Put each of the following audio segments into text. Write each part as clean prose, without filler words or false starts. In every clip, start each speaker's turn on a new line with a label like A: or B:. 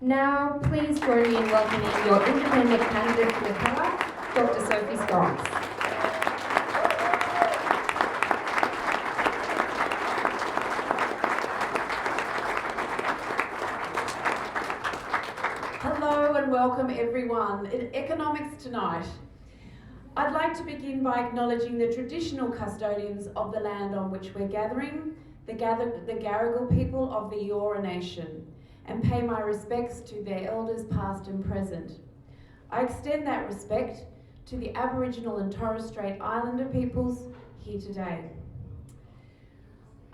A: Now, please join me in welcoming your independent candidate for the colour, Dr Sophie Scamps.
B: Hello and welcome everyone. In Economics tonight, I'd like to begin by acknowledging the traditional custodians of the land on which we're gathering, the Gadigal people of the Eora Nation, and pay my respects to their elders past and present. I extend that respect to the Aboriginal and Torres Strait Islander peoples here today.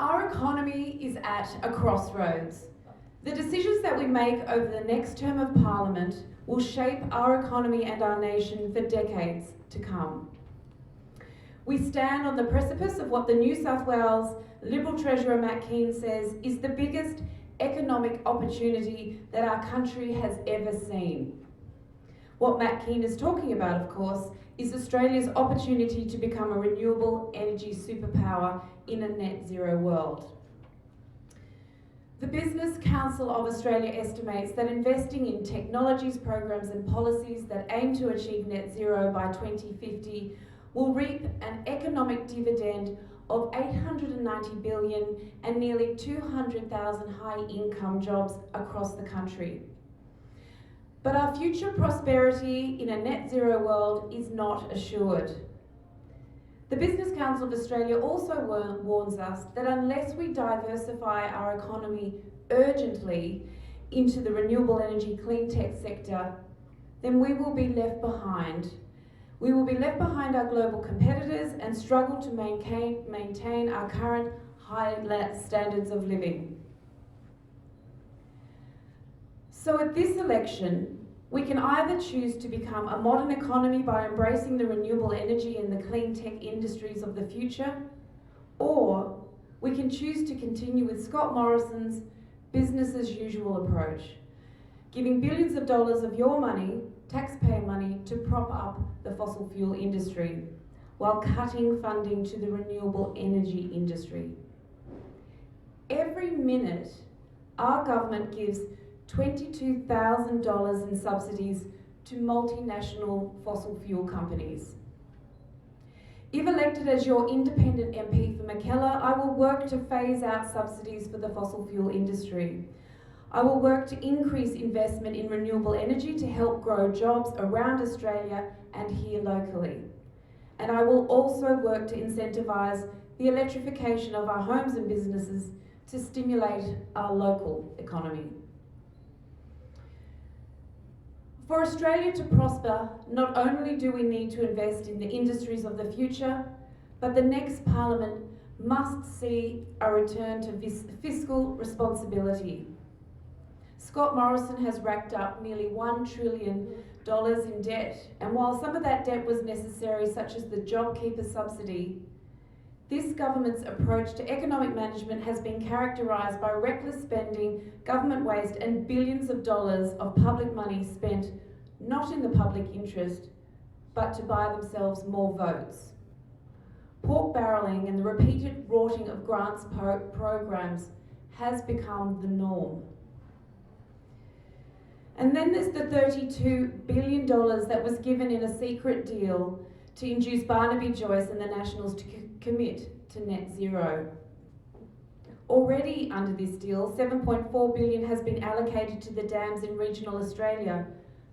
B: Our economy is at a crossroads. The decisions that we make over the next term of Parliament will shape our economy and our nation for decades to come. We stand on the precipice of what the New South Wales Liberal Treasurer Matt Kean says is the biggest economic opportunity that our country has ever seen. What Matt Kean is talking about, of course, is Australia's opportunity to become a renewable energy superpower in a net zero world. The Business Council of Australia estimates that investing in technologies, programs and policies that aim to achieve net zero by 2050 will reap an economic dividend of $890 billion and nearly 200,000 high-income jobs across the country. But our future prosperity in a net zero world is not assured. The Business Council of Australia also warns us that unless we diversify our economy urgently into the renewable energy clean tech sector, then we will be left behind. We will be left behind our global competitors and struggle to maintain our current high standards of living. So at this election, we can either choose to become a modern economy by embracing the renewable energy and the clean tech industries of the future, or we can choose to continue with Scott Morrison's business as usual approach, giving billions of dollars of your money, taxpayer money, to prop up the fossil fuel industry, while cutting funding to the renewable energy industry. Every minute, our government gives $22,000 in subsidies to multinational fossil fuel companies. If elected as your independent MP for Mackellar, I will work to phase out subsidies for the fossil fuel industry. I will work to increase investment in renewable energy to help grow jobs around Australia and here locally. And I will also work to incentivise the electrification of our homes and businesses to stimulate our local economy. For Australia to prosper, not only do we need to invest in the industries of the future, but the next Parliament must see a return to fiscal responsibility. Scott Morrison has racked up nearly $1 trillion in debt, and while some of that debt was necessary, such as the JobKeeper subsidy, this government's approach to economic management has been characterised by reckless spending, government waste and billions of dollars of public money spent not in the public interest, but to buy themselves more votes. Pork barrelling and the repeated rorting of grants programs has become the norm. And then there's the $32 billion that was given in a secret deal to induce Barnaby Joyce and the Nationals to commit to net zero. Already under this deal, $7.4 billion has been allocated to the dams in regional Australia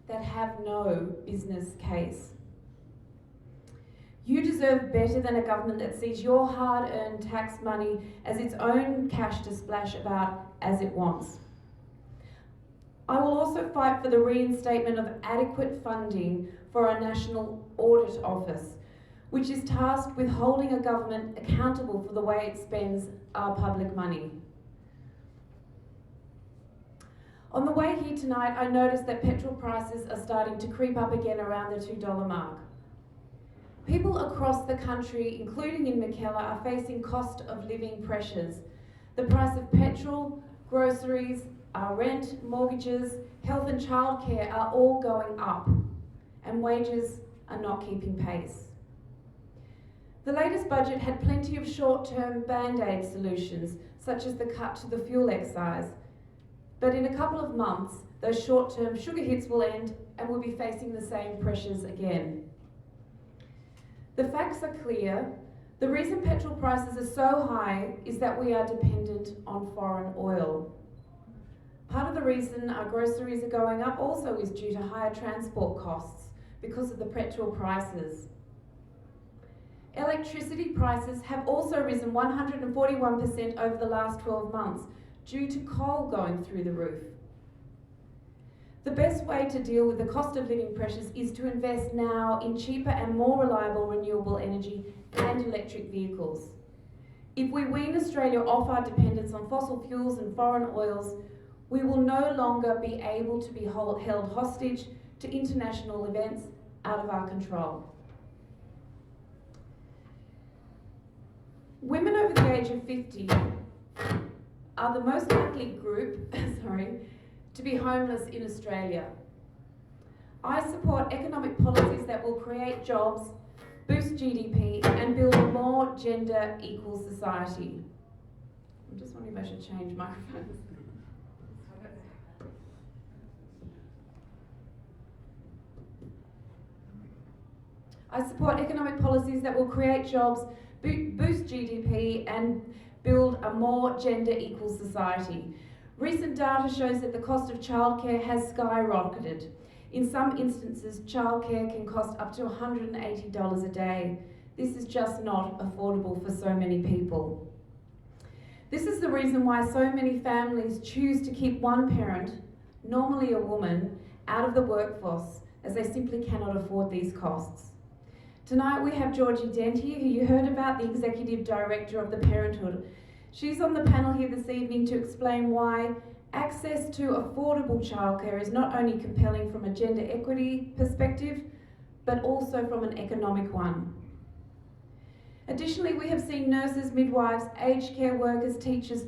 B: that have no business case. You deserve better than a government that sees your hard-earned tax money as its own cash to splash about as it wants. I will also fight for the reinstatement of adequate funding for our National Audit Office, which is tasked with holding a government accountable for the way it spends our public money. On the way here tonight, I noticed that petrol prices are starting to creep up again around the $2 mark. People across the country, including in Mackellar, are facing cost of living pressures. The price of petrol, groceries, our rent, mortgages, health and childcare are all going up, and wages are not keeping pace. The latest budget had plenty of short-term band-aid solutions, such as the cut to the fuel excise, but in a couple of months, those short-term sugar hits will end and we'll be facing the same pressures again. The facts are clear. The reason petrol prices are so high is that we are dependent on foreign oil. Part of the reason our groceries are going up also is due to higher transport costs because of the petrol prices. Electricity prices have also risen 141% over the last 12 months due to coal going through the roof. The best way to deal with the cost of living pressures is to invest now in cheaper and more reliable renewable energy and electric vehicles. If we wean Australia off our dependence on fossil fuels and foreign oils, we will no longer be able to be held hostage to international events out of our control. Women over the age of 50 are the most likely group to be homeless in Australia. I support economic policies that will create jobs, boost GDP, and build a more gender equal society. I'm just wondering if I should change microphones. I support economic policies that will create jobs, boost GDP, and build a more gender equal society. Recent data shows that the cost of childcare has skyrocketed. In some instances, childcare can cost up to $180 a day. This is just not affordable for so many people. This is the reason why so many families choose to keep one parent, normally a woman, out of the workforce, as they simply cannot afford these costs. Tonight we have Georgie Dent here, who you heard about, the Executive Director of the Parenthood. She's on the panel here this evening to explain why access to affordable childcare is not only compelling from a gender equity perspective, but also from an economic one. Additionally, we have seen nurses, midwives, aged care workers, teachers,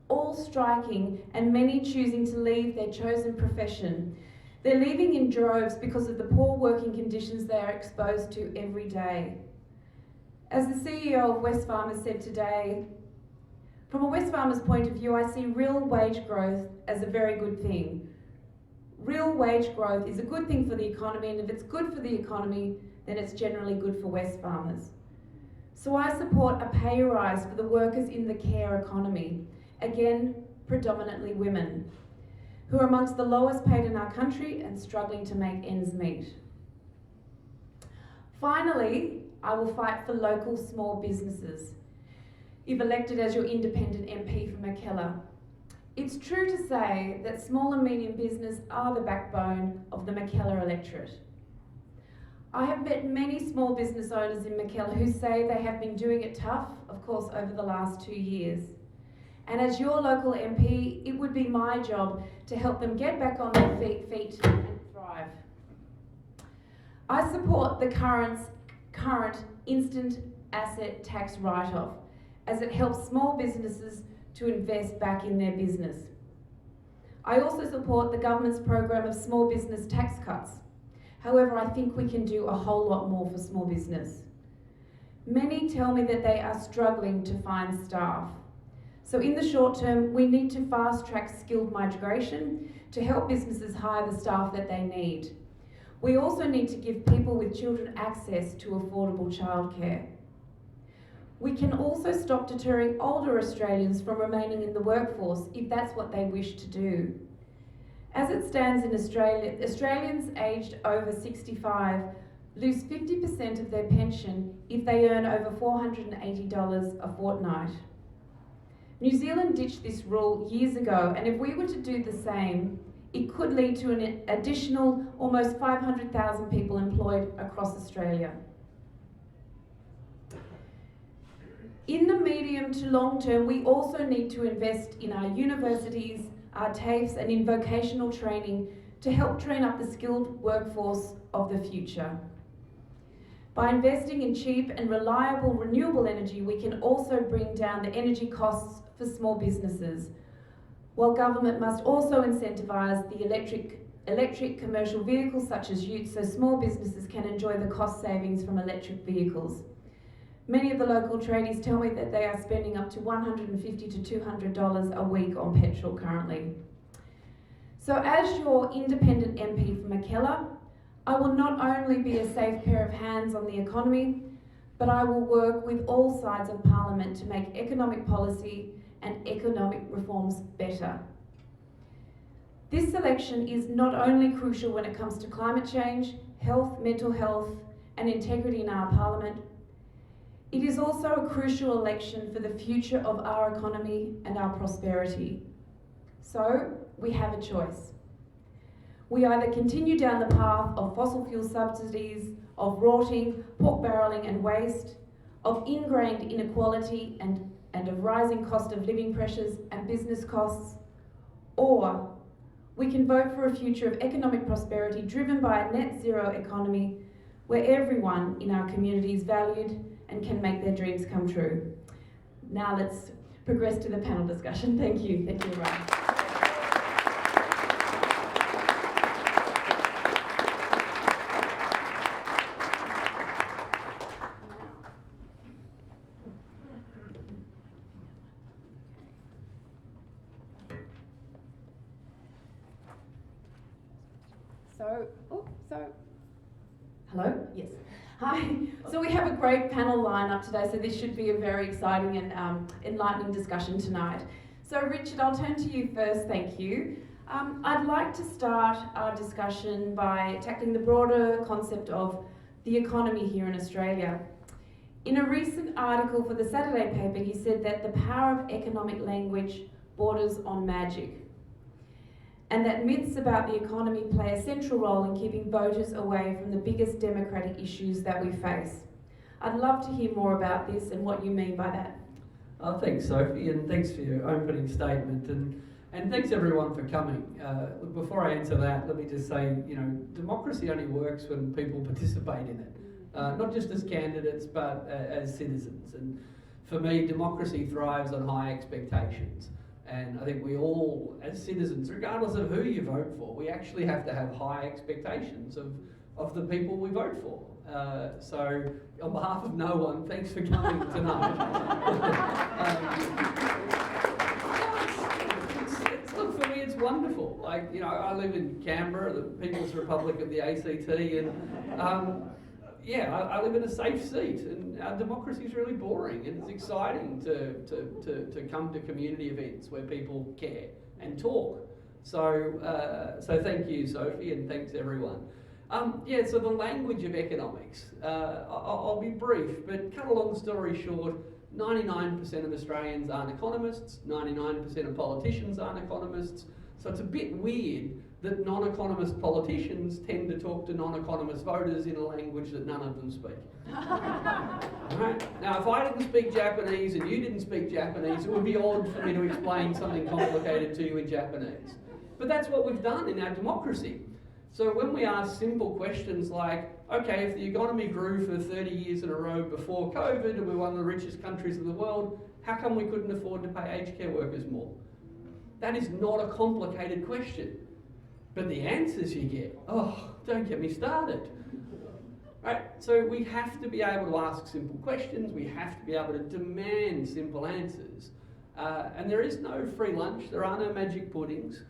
B: all striking and many choosing to leave their chosen profession. They're leaving in droves because of the poor working conditions they are exposed to every day. As the CEO of Wesfarmers said today, from a Wesfarmers point of view, I see real wage growth as a very good thing. Real wage growth is a good thing for the economy, and if it's good for the economy, then it's generally good for Wesfarmers. So I support a pay rise for the workers in the care economy, again, predominantly women, who are amongst the lowest paid in our country and struggling to make ends meet. Finally, I will fight for local small businesses. If elected as your independent MP for Mackellar. It's true to say that small and medium business are the backbone of the Mackellar electorate. I have met many small business owners in Mackellar who say they have been doing it tough, of course, over the last 2 years. And as your local MP, it would be my job to help them get back on their feet and thrive. I support the current instant asset tax write-off, as it helps small businesses to invest back in their business. I also support the government's program of small business tax cuts. However, I think we can do a whole lot more for small business. Many tell me that they are struggling to find staff. So in the short term, we need to fast-track skilled migration to help businesses hire the staff that they need. We also need to give people with children access to affordable childcare. We can also stop deterring older Australians from remaining in the workforce if that's what they wish to do. As it stands in Australia, Australians aged over 65 lose 50% of their pension if they earn over $480 a fortnight. New Zealand ditched this rule years ago, and if we were to do the same, it could lead to an additional almost 500,000 people employed across Australia. In the medium to long term, we also need to invest in our universities, our TAFEs, and in vocational training to help train up the skilled workforce of the future. By investing in cheap and reliable renewable energy, we can also bring down the energy costs for small businesses, while government must also incentivise the electric commercial vehicles such as utes, so small businesses can enjoy the cost savings from electric vehicles. Many of the local tradies tell me that they are spending up to $150 to $200 a week on petrol currently. So as your independent MP from Mackellar, I will not only be a safe pair of hands on the economy, but I will work with all sides of Parliament to make economic policy and economic reforms better. This election is not only crucial when it comes to climate change, health, mental health, and integrity in our Parliament, it is also a crucial election for the future of our economy and our prosperity. So, we have a choice. We either continue down the path of fossil fuel subsidies, of rotting, pork barrelling and waste, of ingrained inequality and of rising cost of living pressures and business costs, or we can vote for a future of economic prosperity driven by a net zero economy where everyone in our community is valued and can make their dreams come true. Now let's progress to the panel discussion. Thank you. Thank you, everyone. Hello? Yes. Hi. So we have a great panel lineup today, so this should be a very exciting and enlightening discussion tonight. So Richard, I'll turn to you first, thank you. I'd like to start our discussion by tackling the broader concept of the economy here in Australia. In a recent article for the Saturday paper, he said that the power of economic language borders on magic, and that myths about the economy play a central role in keeping voters away from the biggest democratic issues that we face. I'd love to hear more about this and what you mean by that.
C: Thanks, Sophie, and thanks for your opening statement, and thanks everyone for coming. Before I answer that, let me just say, democracy only works when people participate in it, not just as candidates, but as citizens. And for me, democracy thrives on high expectations. And I think we all, as citizens, regardless of who you vote for, we actually have to have high expectations of the people we vote for. So, on behalf of no one, thanks for coming tonight. Look, for me, it's wonderful. I live in Canberra, the People's Republic of the ACT, and I live in a safe seat, and our democracy is really boring, and it's exciting to come to community events where people care and talk. So thank you, Sophie, and thanks everyone. So the language of economics. I'll be brief, but cut a long story short, 99% of Australians aren't economists, 99% of politicians aren't economists, so it's a bit weird that non-economist politicians tend to talk to non-economist voters in a language that none of them speak. Right? Now, if I didn't speak Japanese and you didn't speak Japanese, it would be odd for me to explain something complicated to you in Japanese. But that's what we've done in our democracy. So when we ask simple questions like, okay, if the economy grew for 30 years in a row before COVID and we're one of the richest countries in the world, how come we couldn't afford to pay aged care workers more? That is not a complicated question. But the answers you get, don't get me started. Right? So we have to be able to ask simple questions, we have to be able to demand simple answers. And there is no free lunch, there are no magic puddings,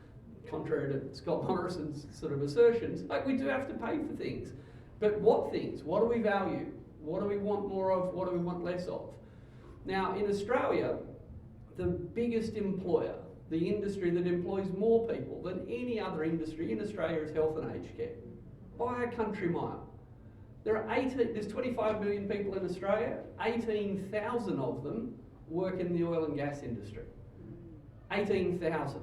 C: contrary to Scott Morrison's sort of assertions. We do have to pay for things. But what things? What do we value? What do we want more of? What do we want less of? Now, in Australia, the biggest employer, the industry that employs more people than any other industry in Australia is health and aged care, by a country mile. There's 25 million people in Australia, 18,000 of them work in the oil and gas industry. 18,000.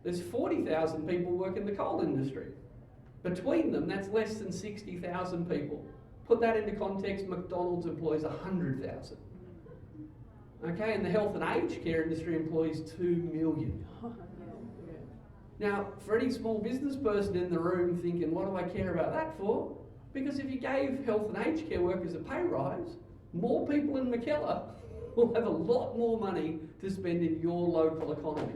C: There's 40,000 people work in the coal industry. Between them, that's less than 60,000 people. Put that into context, McDonald's employs 100,000. Okay, and the health and aged care industry employs 2 million. Now, for any small business person in the room thinking, what do I care about that for? Because if you gave health and aged care workers a pay rise, more people in Mackellar will have a lot more money to spend in your local economy.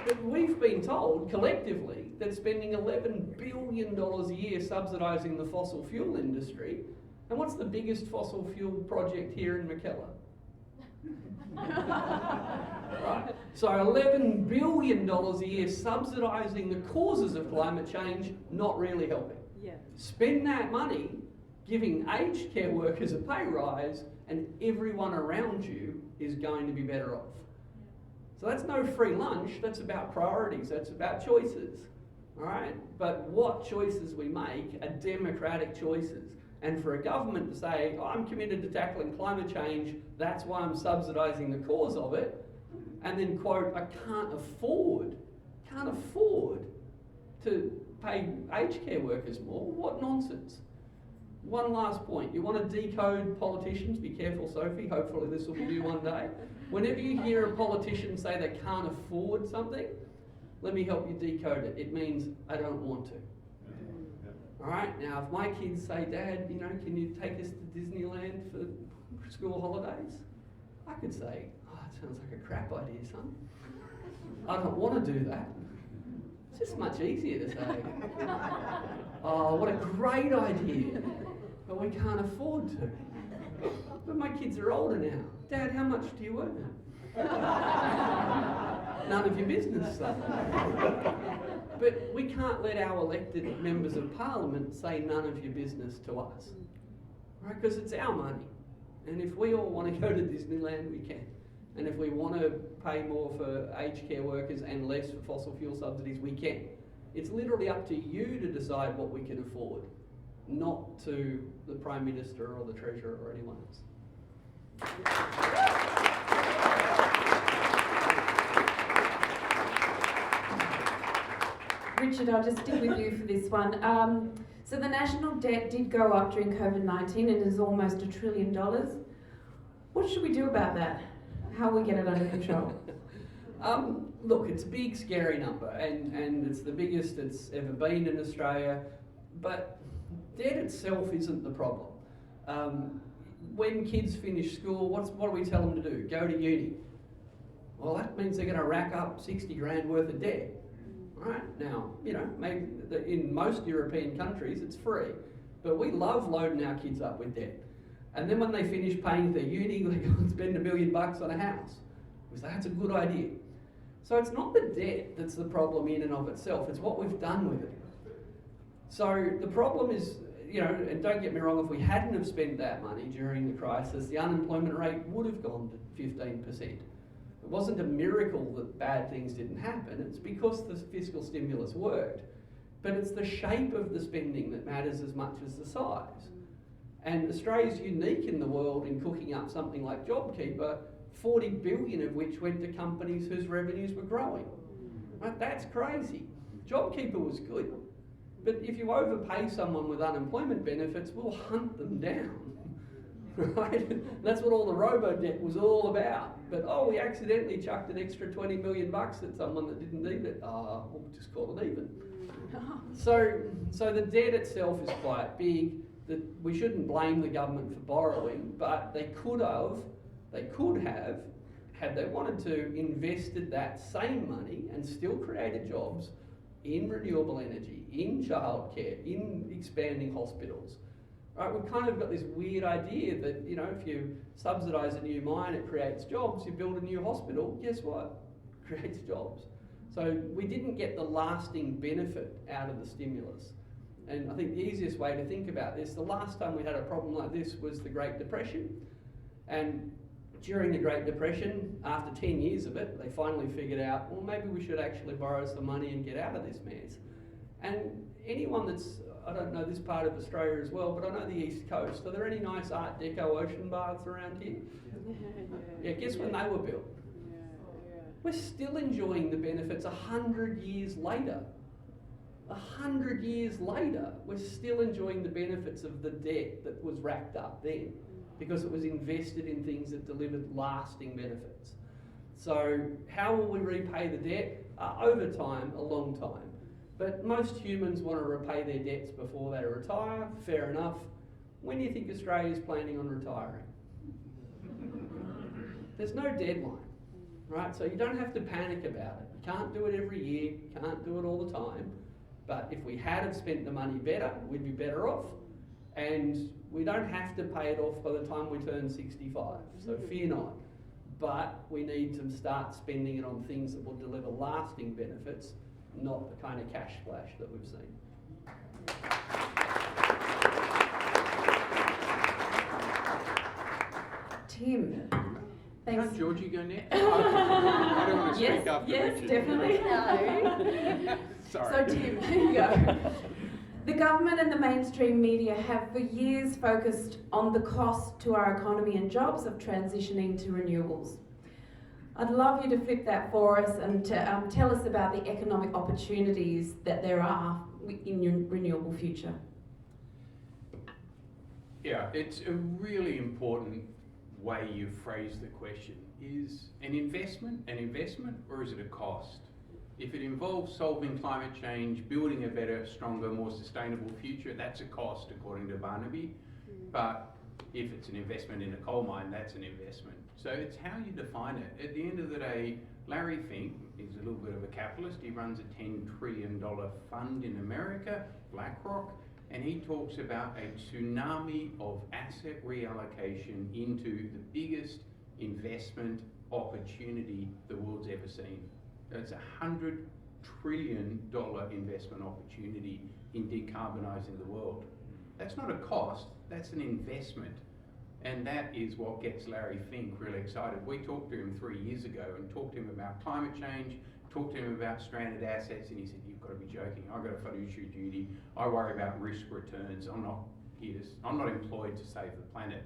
C: But we've been told collectively that spending $11 billion a year subsidising the fossil fuel industry, and what's the biggest fossil fuel project here in Mackellar? Right? So $11 billion a year subsidising the causes of climate change, not really helping.
D: Yeah.
C: Spend that money giving aged care workers a pay rise, and everyone around you is going to be better off. So that's no free lunch, that's about priorities, that's about choices. All right? But what choices we make are democratic choices. And for a government to say, oh, I'm committed to tackling climate change, that's why I'm subsidising the cause of it, and then quote, I can't afford to pay aged care workers more, what nonsense. One last point, you want to decode politicians, be careful Sophie, hopefully this will be you one day. Whenever you hear a politician say they can't afford something, let me help you decode it. It means I don't want to. All right, now if my kids say, Dad, you know, can you take us to Disneyland for school holidays? I could say, oh, it sounds like a crap idea, son. I don't want to do that. It's just much easier to say, oh, what a great idea, but we can't afford to. But my kids are older now. Dad, how much do you earn? None of your business, son. But we can't let our elected members of parliament say none of your business to us, right? Because it's our money. And if we all want to go to Disneyland, we can. And if we want to pay more for aged care workers and less for fossil fuel subsidies, we can. It's literally up to you to decide what we can afford, not to the Prime Minister or the Treasurer or anyone else.
B: Richard, I'll just stick with you for this one. So the national debt did go up during COVID-19 and is almost $1 trillion. What should we do about that? How will we get it under control?
C: Look, it's a big, scary number, and it's the biggest it's ever been in Australia, but debt itself isn't the problem. When kids finish school, what do we tell them to do? Go to uni. Well, that means they're going to rack up 60 grand worth of debt. Right? Now, you know, maybe in most European countries it's free, but we love loading our kids up with debt. And then when they finish paying their uni, they go and spend $1 million on a house. We say, that's a good idea. So it's not the debt that's the problem in and of itself, it's what we've done with it. So the problem is, you know, and don't get me wrong, if we hadn't have spent that money during the crisis, the unemployment rate would have gone to 15%. It wasn't a miracle that bad things didn't happen, it's because the fiscal stimulus worked. But it's the shape of the spending that matters as much as the size. And Australia's unique in the world in cooking up something like JobKeeper, 40 billion of which went to companies whose revenues were growing. Right? That's crazy. JobKeeper was good. But if you overpay someone with unemployment benefits, we'll hunt them down. Right? That's what all the robo-debt was all about. But oh, we accidentally chucked an extra 20 million bucks at someone that didn't need it. We'll just call it even. So the debt itself is quite big. That we shouldn't blame the government for borrowing, but they could have, had they wanted to, invested that same money and still created jobs in renewable energy, in childcare, in expanding hospitals. Right, we've kind of got this weird idea that, you know, if you subsidise a new mine, it creates jobs. You build a new hospital, guess what? It creates jobs. So we didn't get the lasting benefit out of the stimulus. And I think the easiest way to think about this, the last time we had a problem like this was the Great Depression. And during the Great Depression, after 10 years of it, they finally figured out, well, maybe we should actually borrow some money and get out of this mess. And anyone that's, I don't know this part of Australia as well, but I know the East Coast. Are there any nice Art Deco ocean baths around here? Yeah, guess when they were built? We're still enjoying the benefits 100 years later. 100 years later, we're still enjoying the benefits of the debt that was racked up then, because it was invested in things that delivered lasting benefits. So how will we repay the debt? Over time, a long time. But most humans want to repay their debts before they retire, fair enough. When do you think Australia's planning on retiring? There's no deadline, right? So you don't have to panic about it. You can't do it every year, you can't do it all the time. But if we had have spent the money better, we'd be better off. And we don't have to pay it off by the time we turn 65, so fear not. but we need to start spending it on things that will deliver lasting benefits, not the kind of cash splash that we've seen.
B: Tim, thanks.
D: Can't Georgie go next? I don't want to speak after
B: yes,
D: Richard.
B: definitely.
A: No.
D: Sorry.
B: So Tim, here you go. The government and the mainstream media have for years focused on the cost to our economy and jobs of transitioning to renewables. I'd love you to flip that for us and to tell us about the economic opportunities that there are in your renewable future.
D: Yeah, it's a really important way you phrase the question. Is an investment or is it a cost? If it involves solving climate change, building a better, stronger, more sustainable future, that's a cost according to Barnaby. But if it's an investment in a coal mine, that's an investment. So it's how you define it. At the end of the day, Larry Fink is a little bit of a capitalist. He runs a $10 trillion fund in America, BlackRock, and he talks about a tsunami of asset reallocation into the biggest investment opportunity the world's ever seen. It's $100 trillion investment opportunity in decarbonising the world. That's not a cost, that's an investment. And that is what gets Larry Fink really excited. We talked to him 3 years ago and talked to him about climate change, talked to him about stranded assets, and he said, "You've got to be joking. I've got a fiduciary duty. I worry about risk returns. I'm not employed to save the planet."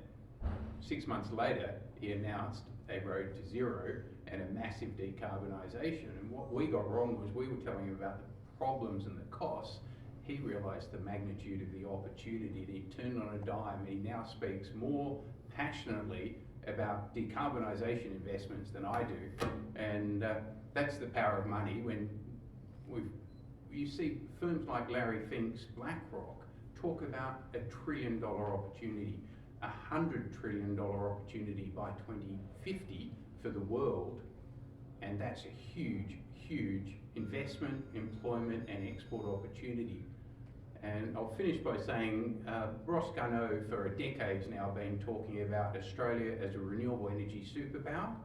D: 6 months later, he announced a road to zero and a massive decarbonisation. And what we got wrong was we were telling him about the problems and the costs. He realised the magnitude of the opportunity, and he turned on a dime, and he now speaks more passionately about decarbonisation investments than I do. And that's the power of money. When you see firms like Larry Fink's BlackRock talk about $1 trillion opportunity, $100 trillion opportunity by 2050 for the world, and that's a huge, huge investment, employment and export opportunity. And I'll finish by saying Ross Garnaut for a decade now been talking about Australia as a renewable energy superpower.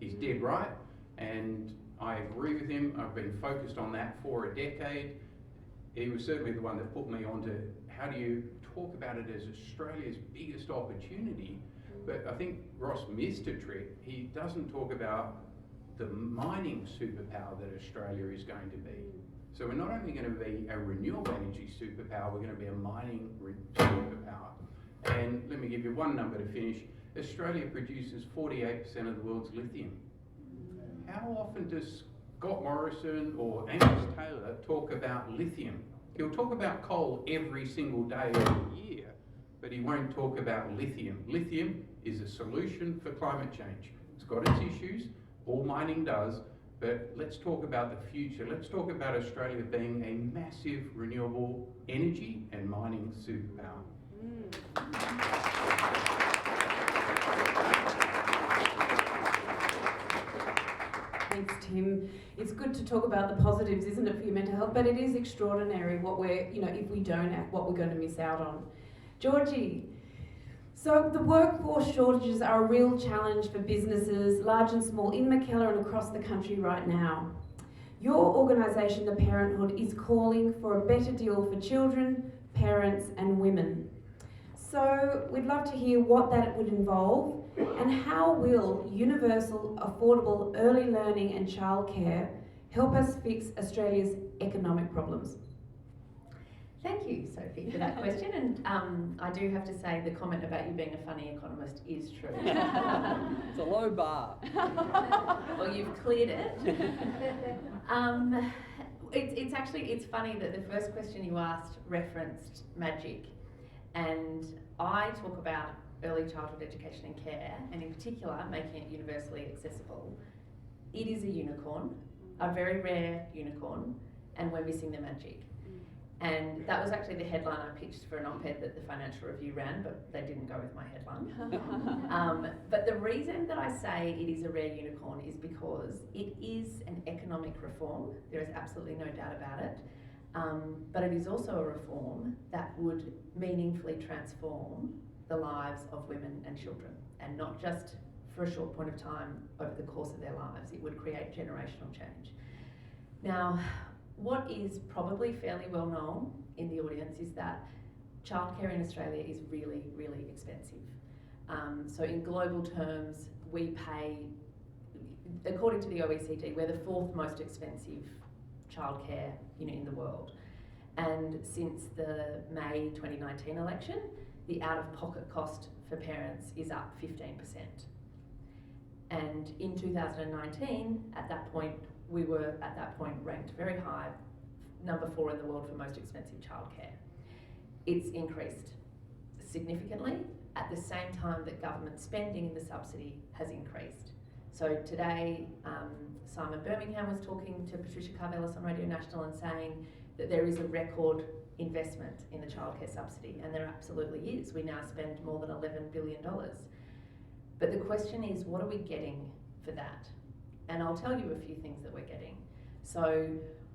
D: He's dead right, and I agree with him. I've been focused on that for a decade. He was certainly the one that put me onto how do you talk about it as Australia's biggest opportunity. But I think Ross missed a trick. He doesn't talk about the mining superpower that Australia is going to be. So we're not only going to be a renewable energy superpower, we're going to be a mining superpower. And let me give you one number to finish. Australia produces 48% of the world's lithium. How often does Scott Morrison or Angus Taylor talk about lithium? He'll talk about coal every single day of the year, but he won't talk about lithium. Lithium is a solution for climate change. It's got its issues, all mining does, but let's talk about the future. Let's talk about Australia being a massive renewable energy and mining superpower.
B: Thanks, Tim. It's good to talk about the positives, isn't it, for your mental health? But it is extraordinary what we're, if we don't act, what we're going to miss out on. Georgie, so the workforce shortages are a real challenge for businesses, large and small, in Mackellar and across the country right now. Your organisation, the Parenthood, is calling for a better deal for children, parents and women. So we'd love to hear what that would involve and how will universal, affordable early learning and childcare help us fix Australia's economic problems?
A: Thank you, Sophie, for that question. And I do have to say the comment about you being a funny economist is true.
C: It's a low bar.
A: Well, you've cleared it. It's funny that the first question you asked referenced magic. And I talk about early childhood education and care, and in particular, making it universally accessible. It is a unicorn, a very rare unicorn, and we're missing the magic. And that was actually the headline I pitched for an op-ed that the Financial Review ran, but they didn't go with my headline. But the reason that I say it is a rare unicorn is because it is an economic reform. There is absolutely no doubt about it. But it is also a reform that would meaningfully transform the lives of women and children, and not just for a short point of time over the course of their lives. It would create generational change. Now, what is probably fairly well known in the audience is that childcare in Australia is really, really expensive. So in global terms, we pay, according to the OECD, we're the 4th most expensive childcare in the world. And since the May 2019 election, the out-of-pocket cost for parents is up 15%. And in 2019, we were ranked very high, number 4 in the world for most expensive childcare. It's increased significantly at the same time that government spending in the subsidy has increased. So today, Simon Birmingham was talking to Patricia Carvelis on Radio National and saying that there is a record investment in the childcare subsidy, and there absolutely is. We now spend more than $11 billion. But the question is, what are we getting for that? And I'll tell you a few things that we're getting. So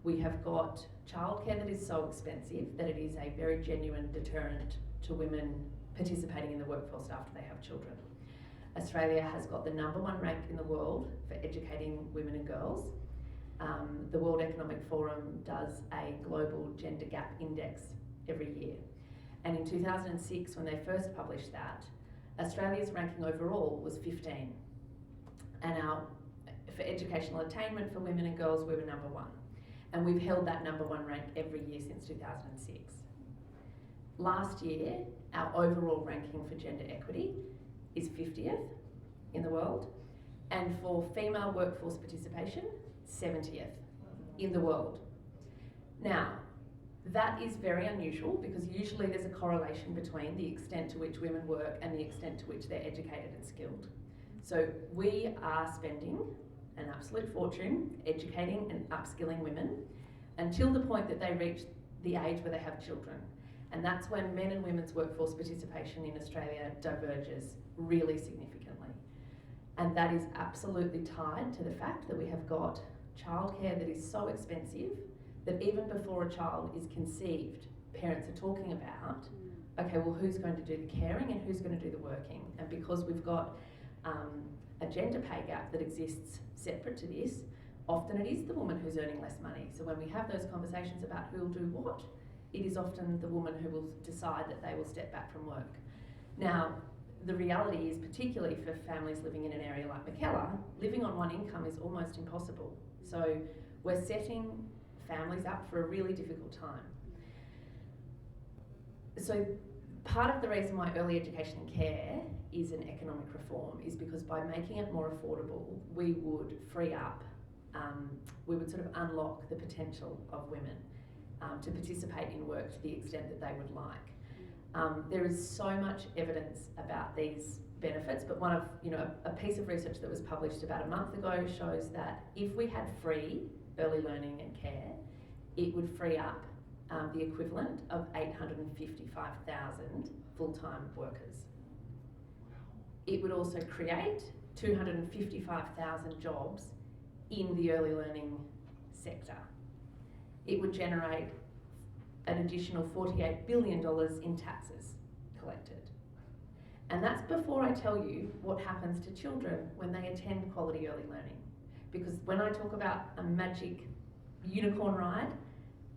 A: we have got childcare that is so expensive that it is a very genuine deterrent to women participating in the workforce after they have children. Australia has got the #1 rank in the world for educating women and girls. The World Economic Forum does a global gender gap index every year. And in 2006, when they first published that, Australia's ranking overall was 15. And for educational attainment for women and girls, we were #1. And we've held that #1 rank every year since 2006. Last year, our overall ranking for gender equity is 50th in the world. And for female workforce participation, 70th in the world. Now, that is very unusual because usually there's a correlation between the extent to which women work and the extent to which they're educated and skilled. So we are spending an absolute fortune educating and upskilling women until the point that they reach the age where they have children. And that's when men and women's workforce participation in Australia diverges really significantly. And that is absolutely tied to the fact that we have got childcare that is so expensive that even before a child is conceived, parents are talking about, okay, well, who's going to do the caring and who's going to do the working? And because we've got a gender pay gap that exists separate to this, often it is the woman who's earning less money. So when we have those conversations about who will do what, it is often the woman who will decide that they will step back from work. Now, the reality is, particularly for families living in an area like Mackellar, living on one income is almost impossible. So we're setting families up for a really difficult time. So part of the reason why early education and care is an economic reform is because by making it more affordable, we would free up, we would sort of unlock the potential of women to participate in work to the extent that they would like. There is so much evidence about these benefits, but one of, a piece of research that was published about a month ago shows that if we had free early learning and care, it would free up the equivalent of 855,000 full-time workers. It would also create 255,000 jobs in the early learning sector. It would generate an additional $48 billion in taxes collected. And that's before I tell you what happens to children when they attend quality early learning. Because when I talk about a magic unicorn ride,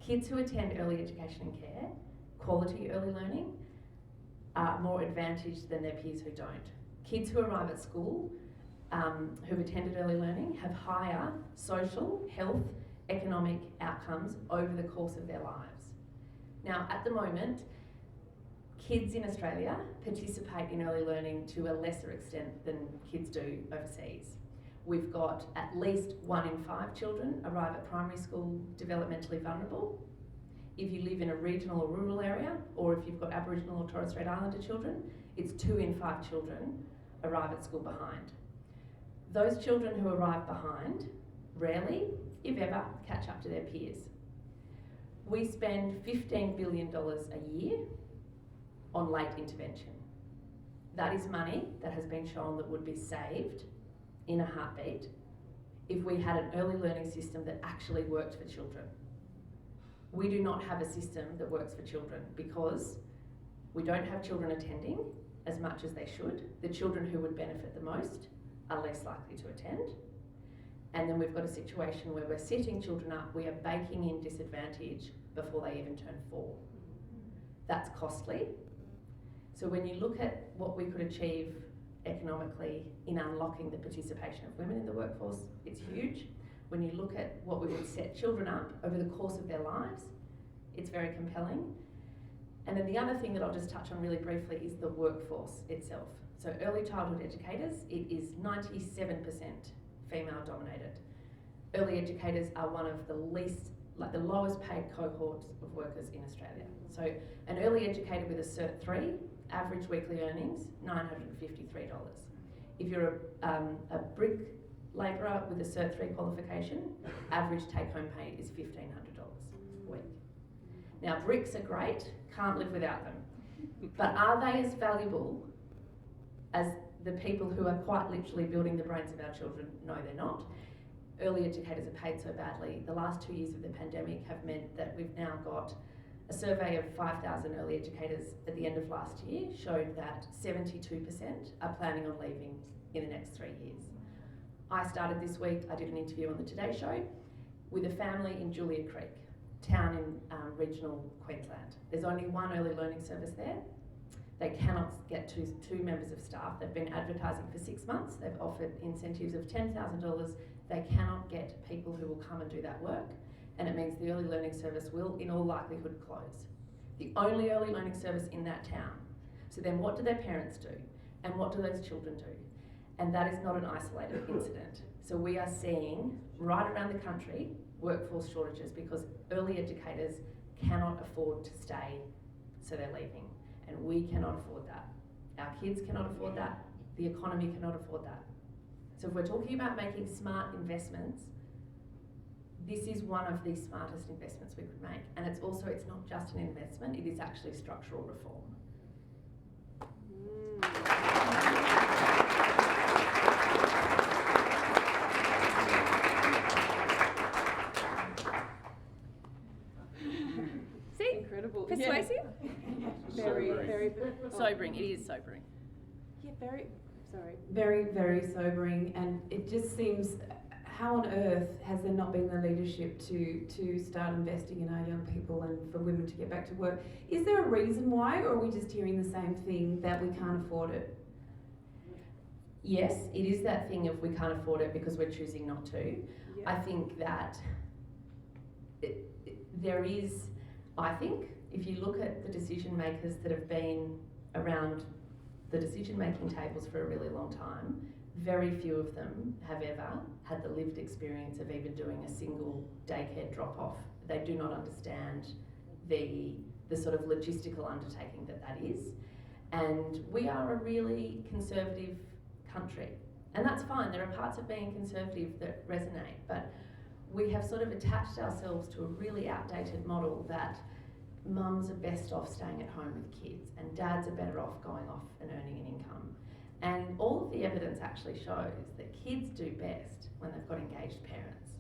A: kids who attend early education and care, quality early learning, are more advantaged than their peers who don't. Kids who arrive at school, who've attended early learning, have higher social, health, economic outcomes over the course of their lives. Now, at the moment, kids in Australia participate in early learning to a lesser extent than kids do overseas. We've got at least 1 in 5 children arrive at primary school developmentally vulnerable. If you live in a regional or rural area, or if you've got Aboriginal or Torres Strait Islander children, it's 2 in 5 children arrive at school behind. Those children who arrive behind rarely, if ever, catch up to their peers. We spend $15 billion a year on late intervention. That is money that has been shown that would be saved in a heartbeat if we had an early learning system that actually worked for children. We do not have a system that works for children because we don't have children attending as much as they should. The children who would benefit the most are less likely to attend. And then we've got a situation where we're setting children up, we are baking in disadvantage before they even turn 4. That's costly. So when you look at what we could achieve economically in unlocking the participation of women in the workforce, it's huge. When you look at what we would set children up over the course of their lives, it's very compelling. And then the other thing that I'll just touch on really briefly is the workforce itself. So early childhood educators, it is 97% female dominated. Early educators are one of the least, like the lowest paid cohorts of workers in Australia. So an early educator with a Cert 3, average weekly earnings, $953. If you're a brick labourer with a Cert 3 qualification, average take home pay is $1,500 a week. Now bricks are great, can't live without them. But are they as valuable as the people who are quite literally building the brains of our children? No, they're not. Early educators are paid so badly. The last 2 years of the pandemic have meant that we've now got a survey of 5,000 early educators at the end of last year showed that 72% are planning on leaving in the next 3 years. I started this week, I did an interview on the Today Show with a family in Julia Creek, town in regional Queensland. There's only one early learning service there. They cannot get two members of staff. They've been advertising for 6 months. They've offered incentives of $10,000. They cannot get people who will come and do that work. And it means the early learning service will, in all likelihood, close. The only early learning service in that town. So then what do their parents do? And what do those children do? And that is not an isolated incident. So we are seeing, right around the country, workforce shortages because early educators cannot afford to stay, so they're leaving. And we cannot afford that. Our kids cannot afford that. The economy cannot afford that. So if we're talking about making smart investments, this is one of the smartest investments we could make. And it's also, it's not just an investment, it is actually structural reform.
E: See? Incredible. Persuasive?
D: Yeah.
E: Very
A: Sobering, it is sobering.
E: Yeah, sorry.
B: Very, very sobering, and it just seems, how on earth has there not been the leadership to start investing in our young people and for women to get back to work? Is there a reason why, or are we just hearing the same thing, that we can't afford it? Yes, it is that thing of we can't afford it because we're choosing not to.
E: Yeah.
B: I think that there is, I think, if you look at the decision makers that have been around the decision making tables for a really long time, very few of them have ever had the lived experience of even doing a single daycare drop off. They do not understand the sort of logistical undertaking that is. And we are a really conservative country. And that's fine, there are parts of being conservative that resonate, but we have sort of attached ourselves to a really outdated model that mums are best off staying at home with kids and dads are better off going off and earning an income. And all of the evidence actually shows that kids do best when they've got engaged parents.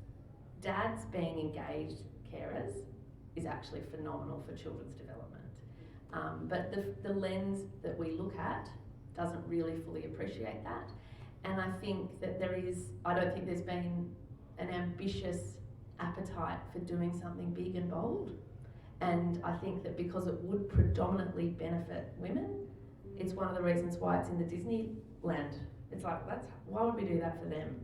B: Dads being engaged carers is actually phenomenal for children's development. But the lens that we look at doesn't really fully appreciate that. And I think that I don't think there's been an ambitious appetite for doing something big and bold. And I think that because it would predominantly benefit women, it's one of the reasons why it's in the Disneyland. It's like, why would we do that for them?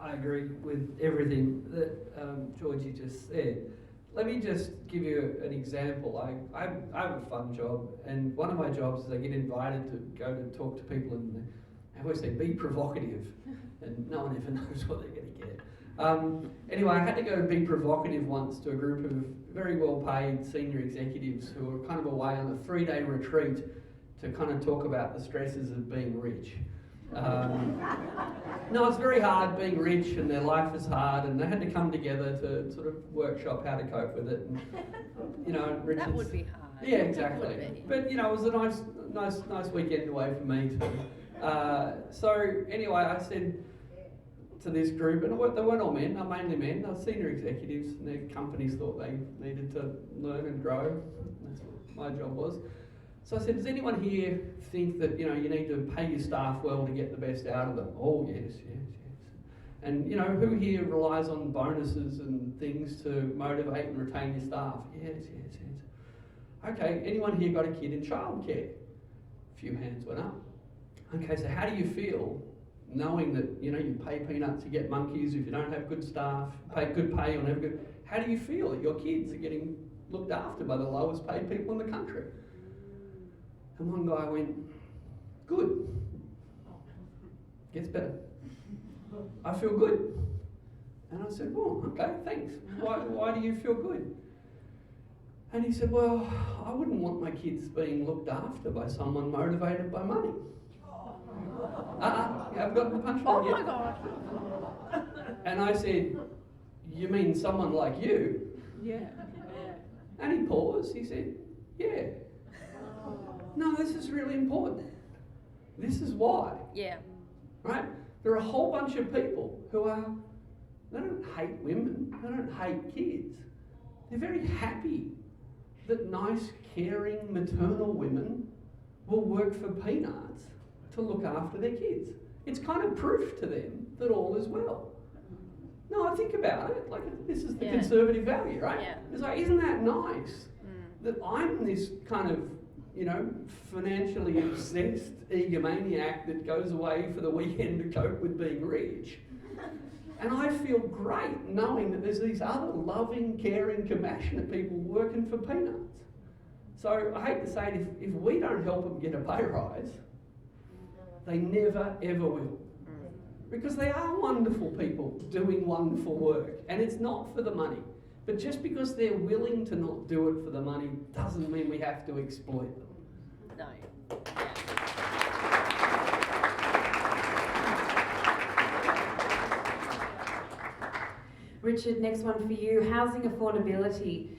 C: I agree with everything that Georgie just said. Let me just give you an example. I have a fun job, and one of my jobs is I get invited to go to talk to people, and I always say, be provocative, and no one ever knows what they're going to get. Anyway, I had to go and be provocative once to a group of very well-paid senior executives who were kind of away on a 3-day retreat to kind of talk about the stresses of being rich. No, it's very hard being rich, and their life is hard, and they had to come together to sort of workshop how to cope with it. And, you know, Richard's,
A: That would be hard.
C: yeah, exactly. But you know, it was a nice weekend away for me too. So anyway, I said to this group, and they weren't all men, they're mainly men, they're senior executives, and their companies thought they needed to learn and grow. That's what my job was. So I said, does anyone here think that, you need to pay your staff well to get the best out of them? Oh, yes. And, who here relies on bonuses and things to motivate and retain your staff? Yes. Okay, anyone here got a kid in childcare? A few hands went up. Okay, so how do you feel knowing that, you pay peanuts, you get monkeys if you don't have good staff, pay good pay or never good? How do you feel that your kids are getting looked after by the lowest paid people in the country? And one guy went, good. Gets better. I feel good. And I said, well, okay, thanks. Why do you feel good? And he said, well, I wouldn't want my kids being looked after by someone motivated by money. I've got the punchline yet.
E: Oh my God.
C: And I said, you mean someone like you?
E: Yeah.
C: And he paused, he said, yeah. No, this is really important. This is why.
E: Yeah.
C: Right? There are a whole bunch of people who they don't hate women, they don't hate kids. They're very happy that nice, caring, maternal women will work for peanuts to look after their kids. It's kind of proof to them that all is well. No, I think about it, like this is the conservative value, right?
E: Yeah.
C: It's like, isn't that nice that I'm this kind of, financially obsessed egomaniac that goes away for the weekend to cope with being rich. And I feel great knowing that there's these other loving, caring, compassionate people working for peanuts. So I hate to say it, if we don't help them get a pay rise, they never ever will. Because they are wonderful people doing wonderful work, and it's not for the money. But just because they're willing to not do it for the money doesn't mean we have to exploit them.
E: No.
B: Richard, next one for you, housing affordability.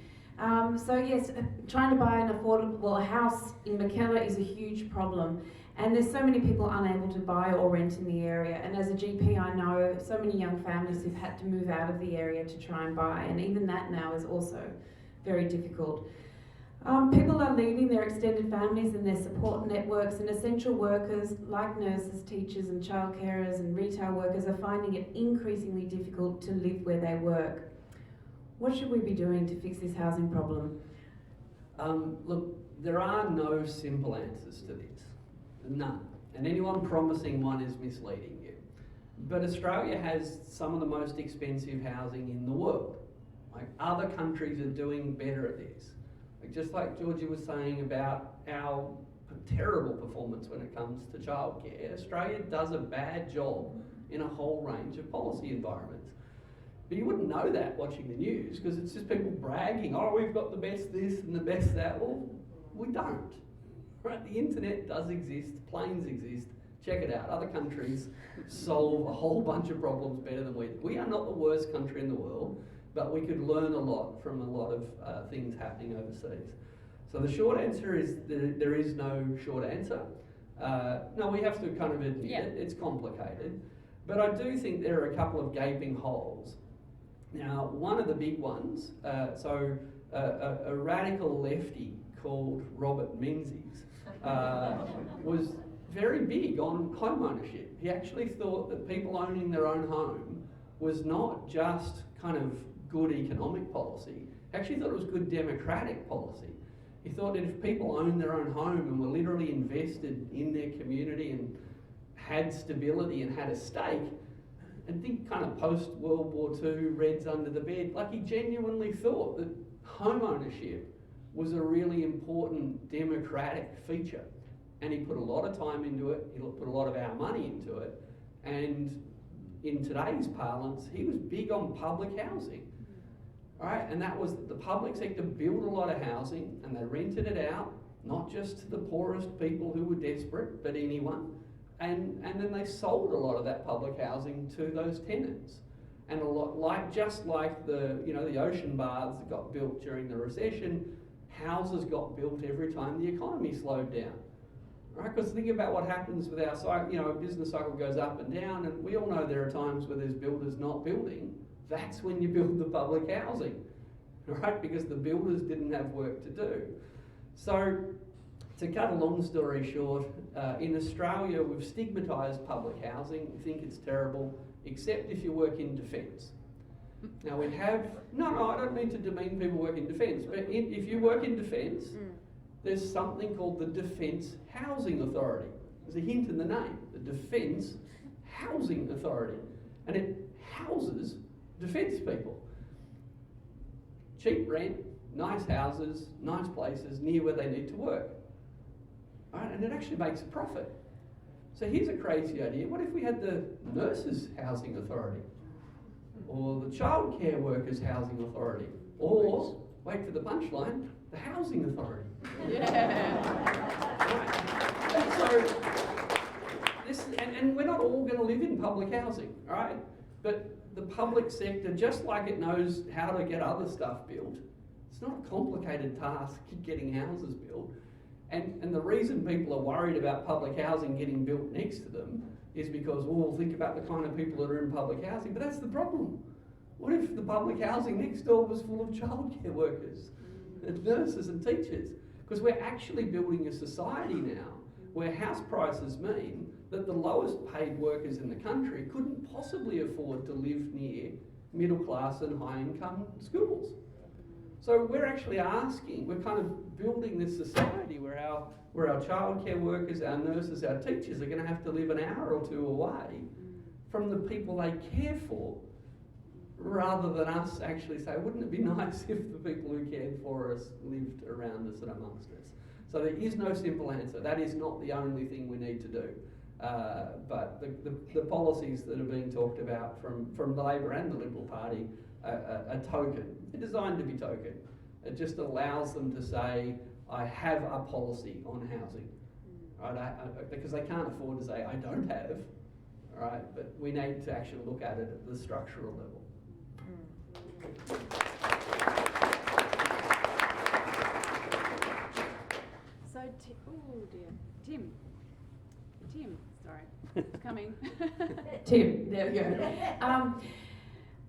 B: So yes, trying to buy a house in McKellar is a huge problem. And there's so many people unable to buy or rent in the area. And as a GP, I know so many young families who've had to move out of the area to try and buy. And even that now is also very difficult. People are leaving their extended families and their support networks, and essential workers like nurses, teachers and childcarers and retail workers are finding it increasingly difficult to live where they work. What should we be doing to fix this housing problem?
C: Look, there are no simple answers to this. None. And anyone promising one is misleading you. But Australia has some of the most expensive housing in the world. Like, other countries are doing better at this. Like, just like Georgie was saying about our terrible performance when it comes to childcare, Australia does a bad job in a whole range of policy environments. But you wouldn't know that watching the news, because it's just people bragging, oh, we've got the best this and the best that. Well, we don't. Right? The internet does exist, planes exist, check it out. Other countries solve a whole bunch of problems better than we do. We are not the worst country in the world, but we could learn a lot from a lot of things happening overseas. So the short answer is there is no short answer. No, we have to kind of admit it, it's complicated. But I do think there are a couple of gaping holes. Now, one of the big ones, a radical lefty called Robert Menzies was very big on home ownership. He actually thought that people owning their own home was not just kind of good economic policy. He actually thought it was good democratic policy. He thought that if people owned their own home and were literally invested in their community and had stability and had a stake, and think kind of post-World War II, Reds under the bed, like he genuinely thought that home ownership was a really important democratic feature. And he put a lot of time into it, he put a lot of our money into it, and in today's parlance, he was big on public housing. Right? And that was the public sector built a lot of housing and they rented it out, not just to the poorest people who were desperate, but anyone. And then they sold a lot of that public housing to those tenants. And a lot, just like the ocean baths that got built during the recession, houses got built every time the economy slowed down. Right? Because think about what happens with our cycle, a business cycle goes up and down, and we all know there are times where there's builders not building. That's when you build the public housing, right? Because the builders didn't have work to do. So to cut a long story short, in Australia we've stigmatised public housing. We think it's terrible, except if you work in defence. Now we have, no, I don't mean to demean people who work in defence, but if you work in defence, there's something called the Defence Housing Authority. There's a hint in the name, the Defence Housing Authority. And it houses defence people. Cheap rent, nice houses, nice places near where they need to work. Right? And it actually makes a profit. So here's a crazy idea. What if we had the Nurses Housing Authority? Or the Child Care Workers Housing Authority? Or, wait for the punchline, the Housing Authority. Right. So, and we're not all going to live in public housing, all right? But the public sector, just like it knows how to get other stuff built, it's not a complicated task getting houses built. And the reason people are worried about public housing getting built next to them is because, well, think about the kind of people that are in public housing. But that's the problem. What if the public housing next door was full of childcare workers and nurses and teachers? Because we're actually building a society now where house prices mean that the lowest paid workers in the country couldn't possibly afford to live near middle class and high income schools. So we're actually asking, we're kind of building this society where our childcare workers, our nurses, our teachers are going to have to live an hour or two away from the people they care for, rather than us actually say, wouldn't it be nice if the people who cared for us lived around us and amongst us? So there is no simple answer. That is not the only thing we need to do. But the policies that are being talked about from the Labor and the Liberal Party are token. They're designed to be token. It just allows them to say, I have a policy on housing, right? Because they can't afford to say, I don't have, right? But we need to actually look at it at the structural level.
E: So, oh dear, Tim, sorry, it's coming.
B: Tim, there we go.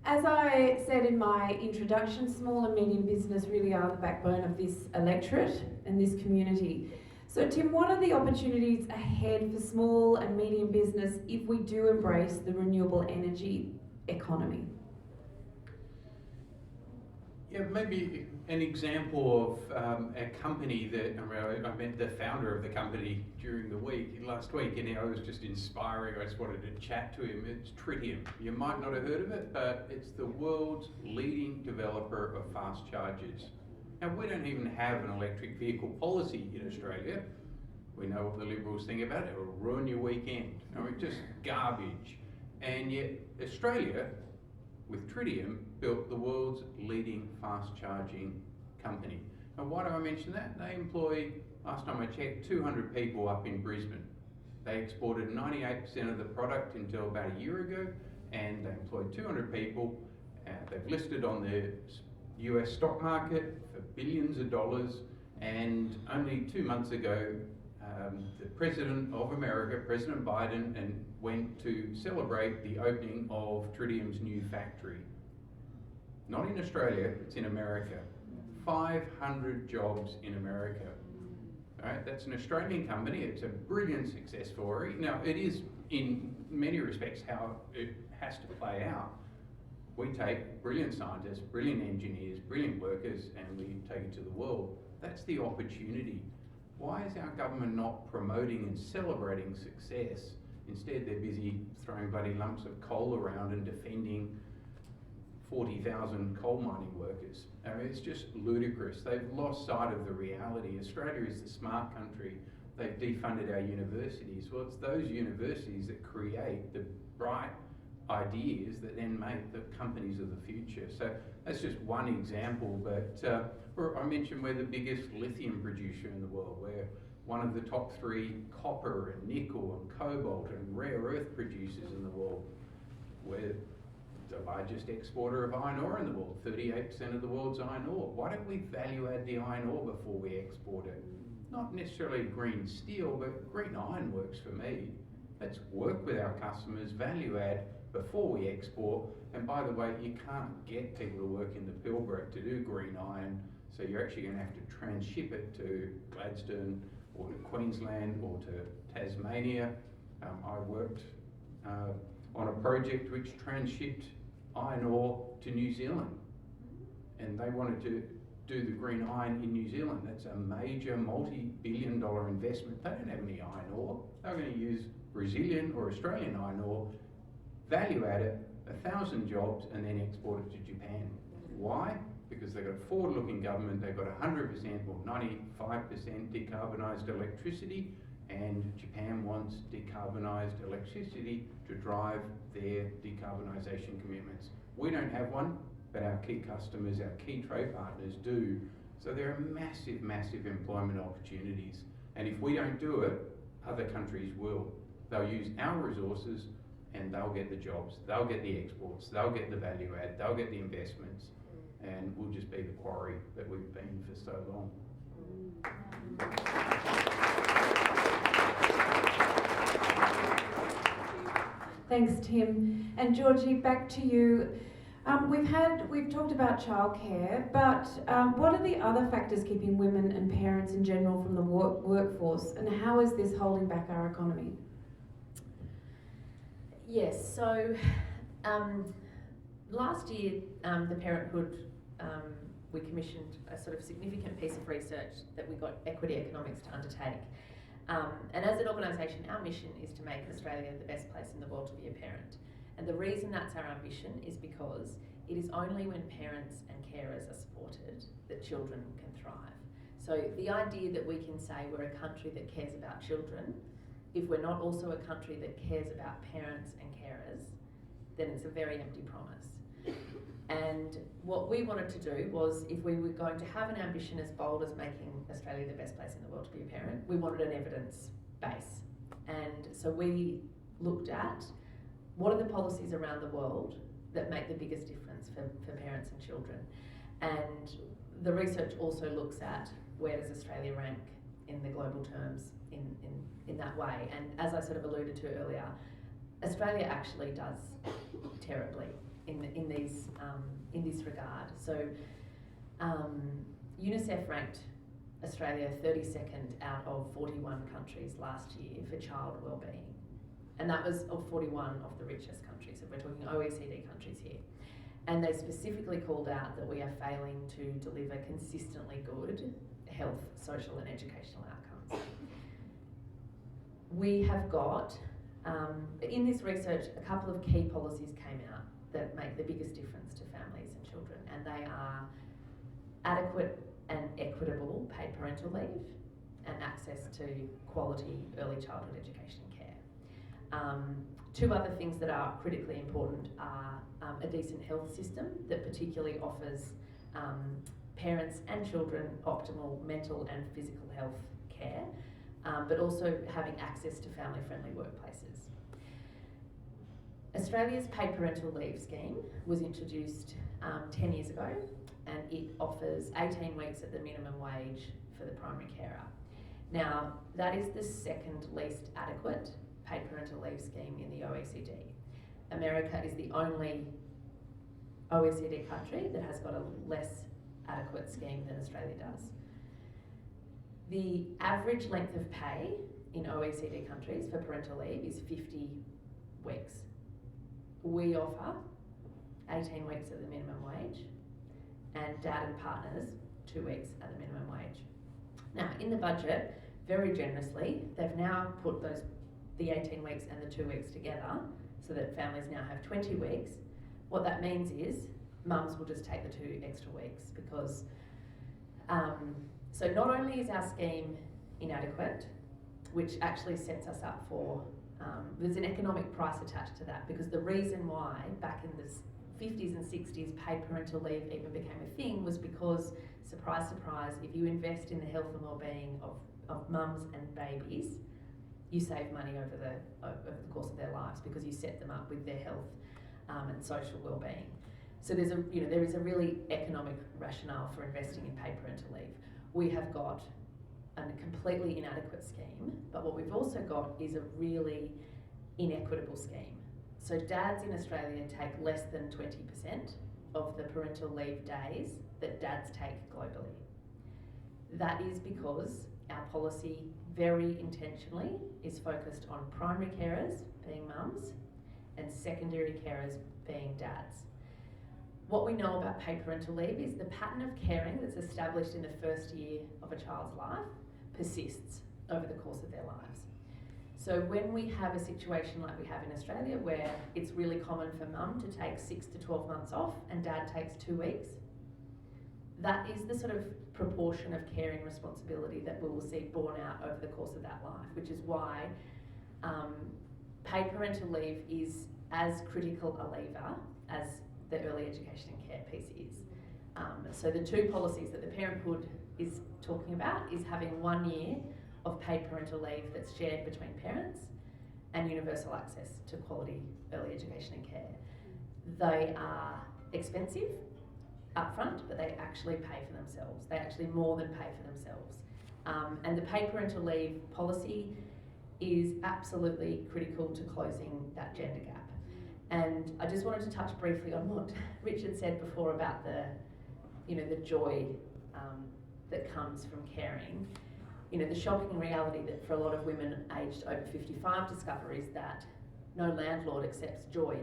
B: As I said in my introduction, small and medium business really are the backbone of this electorate and this community. So Tim, what are the opportunities ahead for small and medium business if we do embrace the renewable energy economy?
D: Yeah, maybe an example of a company that I met the founder of the company during the week, last week, and I was just inspiring. I just wanted to chat to him. It's Tritium. You might not have heard of it, but it's the world's leading developer of fast chargers. Now, we don't even have an electric vehicle policy in Australia. We know what the Liberals think about it. It will ruin your weekend. No, it's just garbage. And yet, Australia, with Tritium, built the world's leading fast charging company. And why do I mention that? They employ, last time I checked, 200 people up in Brisbane. They exported 98% of the product until about a year ago, and they employed 200 people. They've listed on the US stock market for billions of dollars, and only 2 months ago, the President of America, President Biden, went to celebrate the opening of Tritium's new factory. Not in Australia, it's in America. 500 jobs in America. All right, that's an Australian company. It's a brilliant success story. Now, it is in many respects how it has to play out. We take brilliant scientists, brilliant engineers, brilliant workers, and we take it to the world. That's the opportunity. Why is our government not promoting and celebrating success? Instead, they're busy throwing bloody lumps of coal around and defending 40,000 coal mining workers. I mean, it's just ludicrous. They've lost sight of the reality. Australia is the smart country. They've defunded our universities. Well, it's those universities that create the bright ideas that then make the companies of the future. So that's just one example, but I mentioned we're the biggest lithium producer in the world. We're one of the top 3 copper and nickel and cobalt and rare earth producers in the world. We're the largest exporter of iron ore in the world, 38% of the world's iron ore. Why don't we value add the iron ore before we export it? Not necessarily green steel, but green iron works for me. Let's work with our customers, value add before we export. And by the way, you can't get people to work in the Pilbara to do green iron, so you're actually going to have to transship it to Gladstone or to Queensland or to Tasmania. I worked on a project which transshipped iron ore to New Zealand, and they wanted to do the green iron in New Zealand. That's a major multi-billion-dollar investment. They don't have any iron ore. They're going to use Brazilian or Australian iron ore, value add it, 1,000 jobs, and then export it to Japan. Why? Because they've got a forward-looking government. They've got 100% or 95% decarbonised electricity, and Japan wants decarbonised electricity to drive their decarbonisation commitments. We don't have one, but our key customers, our key trade partners do. So there are massive, massive employment opportunities. And if we don't do it, other countries will. They'll use our resources and they'll get the jobs, they'll get the exports, they'll get the value add, they'll get the investments, and we'll just be the quarry that we've been for so long.
B: Thanks, Tim. And Georgie, back to you. We've talked about childcare, but what are the other factors keeping women and parents in general from the workforce, and how is this holding back our economy?
A: Yes, so last year the Parenthood, we commissioned a sort of significant piece of research that we got Economist to undertake. And as an organisation, our mission is to make Australia the best place in the world to be a parent. And the reason that's our ambition is because it is only when parents and carers are supported that children can thrive. So the idea that we can say we're a country that cares about children, if we're not also a country that cares about parents and carers, then it's a very empty promise. And what we wanted to do was, if we were going to have an ambition as bold as making Australia the best place in the world to be a parent, we wanted an evidence base. And so we looked at what are the policies around the world that make the biggest difference for parents and children. And the research also looks at where does Australia rank in the global terms in that way. And as I sort of alluded to earlier, Australia actually does terribly in this regard. So UNICEF ranked Australia 32nd out of 41 countries last year for child wellbeing. And that was of 41 of the richest countries, so we're talking OECD countries here. And they specifically called out that we are failing to deliver consistently good health, social and educational outcomes. We have got, in this research, a couple of key policies came out that make the biggest difference to families and children, and they are adequate and equitable paid parental leave and access to quality early childhood education and care. Two other things that are critically important are a decent health system that particularly offers parents and children optimal mental and physical health care, but also having access to family-friendly workplaces. Australia's paid parental leave scheme was introduced 10 years ago, and it offers 18 weeks at the minimum wage for the primary carer. Now, that is the second least adequate paid parental leave scheme in the OECD. America is the only OECD country that has got a less adequate scheme than Australia does. The average length of pay in OECD countries for parental leave is 50 weeks. We offer 18 weeks at the minimum wage, and dad and partners 2 weeks at the minimum wage. Now, in the budget, very generously, they've now put the 18 weeks and the 2 weeks together so that families now have 20 weeks. What that means is mums will just take the 2 extra weeks because, so not only is our scheme inadequate, which actually sets us up for, there's an economic price attached to that, because the reason why back in the 50s and 60s paid parental leave even became a thing was because, surprise, surprise, if you invest in the health and well-being of mums and babies, you save money over the course of their lives because you set them up with their health and social well-being. So there is a really economic rationale for investing in paid parental leave. We have got a completely inadequate scheme, but what we've also got is a really inequitable scheme. So dads in Australia take less than 20% of the parental leave days that dads take globally. That is because our policy very intentionally is focused on primary carers, being mums, and secondary carers, being dads. What we know about paid parental leave is the pattern of caring that's established in the first year of a child's life persists over the course of their lives. So when we have a situation like we have in Australia, where it's really common for mum to take 6 to 12 months off and dad takes 2 weeks, that is the sort of proportion of caring responsibility that we will see borne out over the course of that life, which is why paid parental leave is as critical a lever as the early education and care piece is. So the two policies that the Parenthood is talking about is having 1 year of paid parental leave that's shared between parents and universal access to quality early education and care. They are expensive upfront, but they actually pay for themselves. They actually more than pay for themselves. And the paid parental leave policy is absolutely critical to closing that gender gap. And I just wanted to touch briefly on what Richard said before about the joy that comes from caring. The shocking reality that for a lot of women aged over 55 discover is that no landlord accepts joy.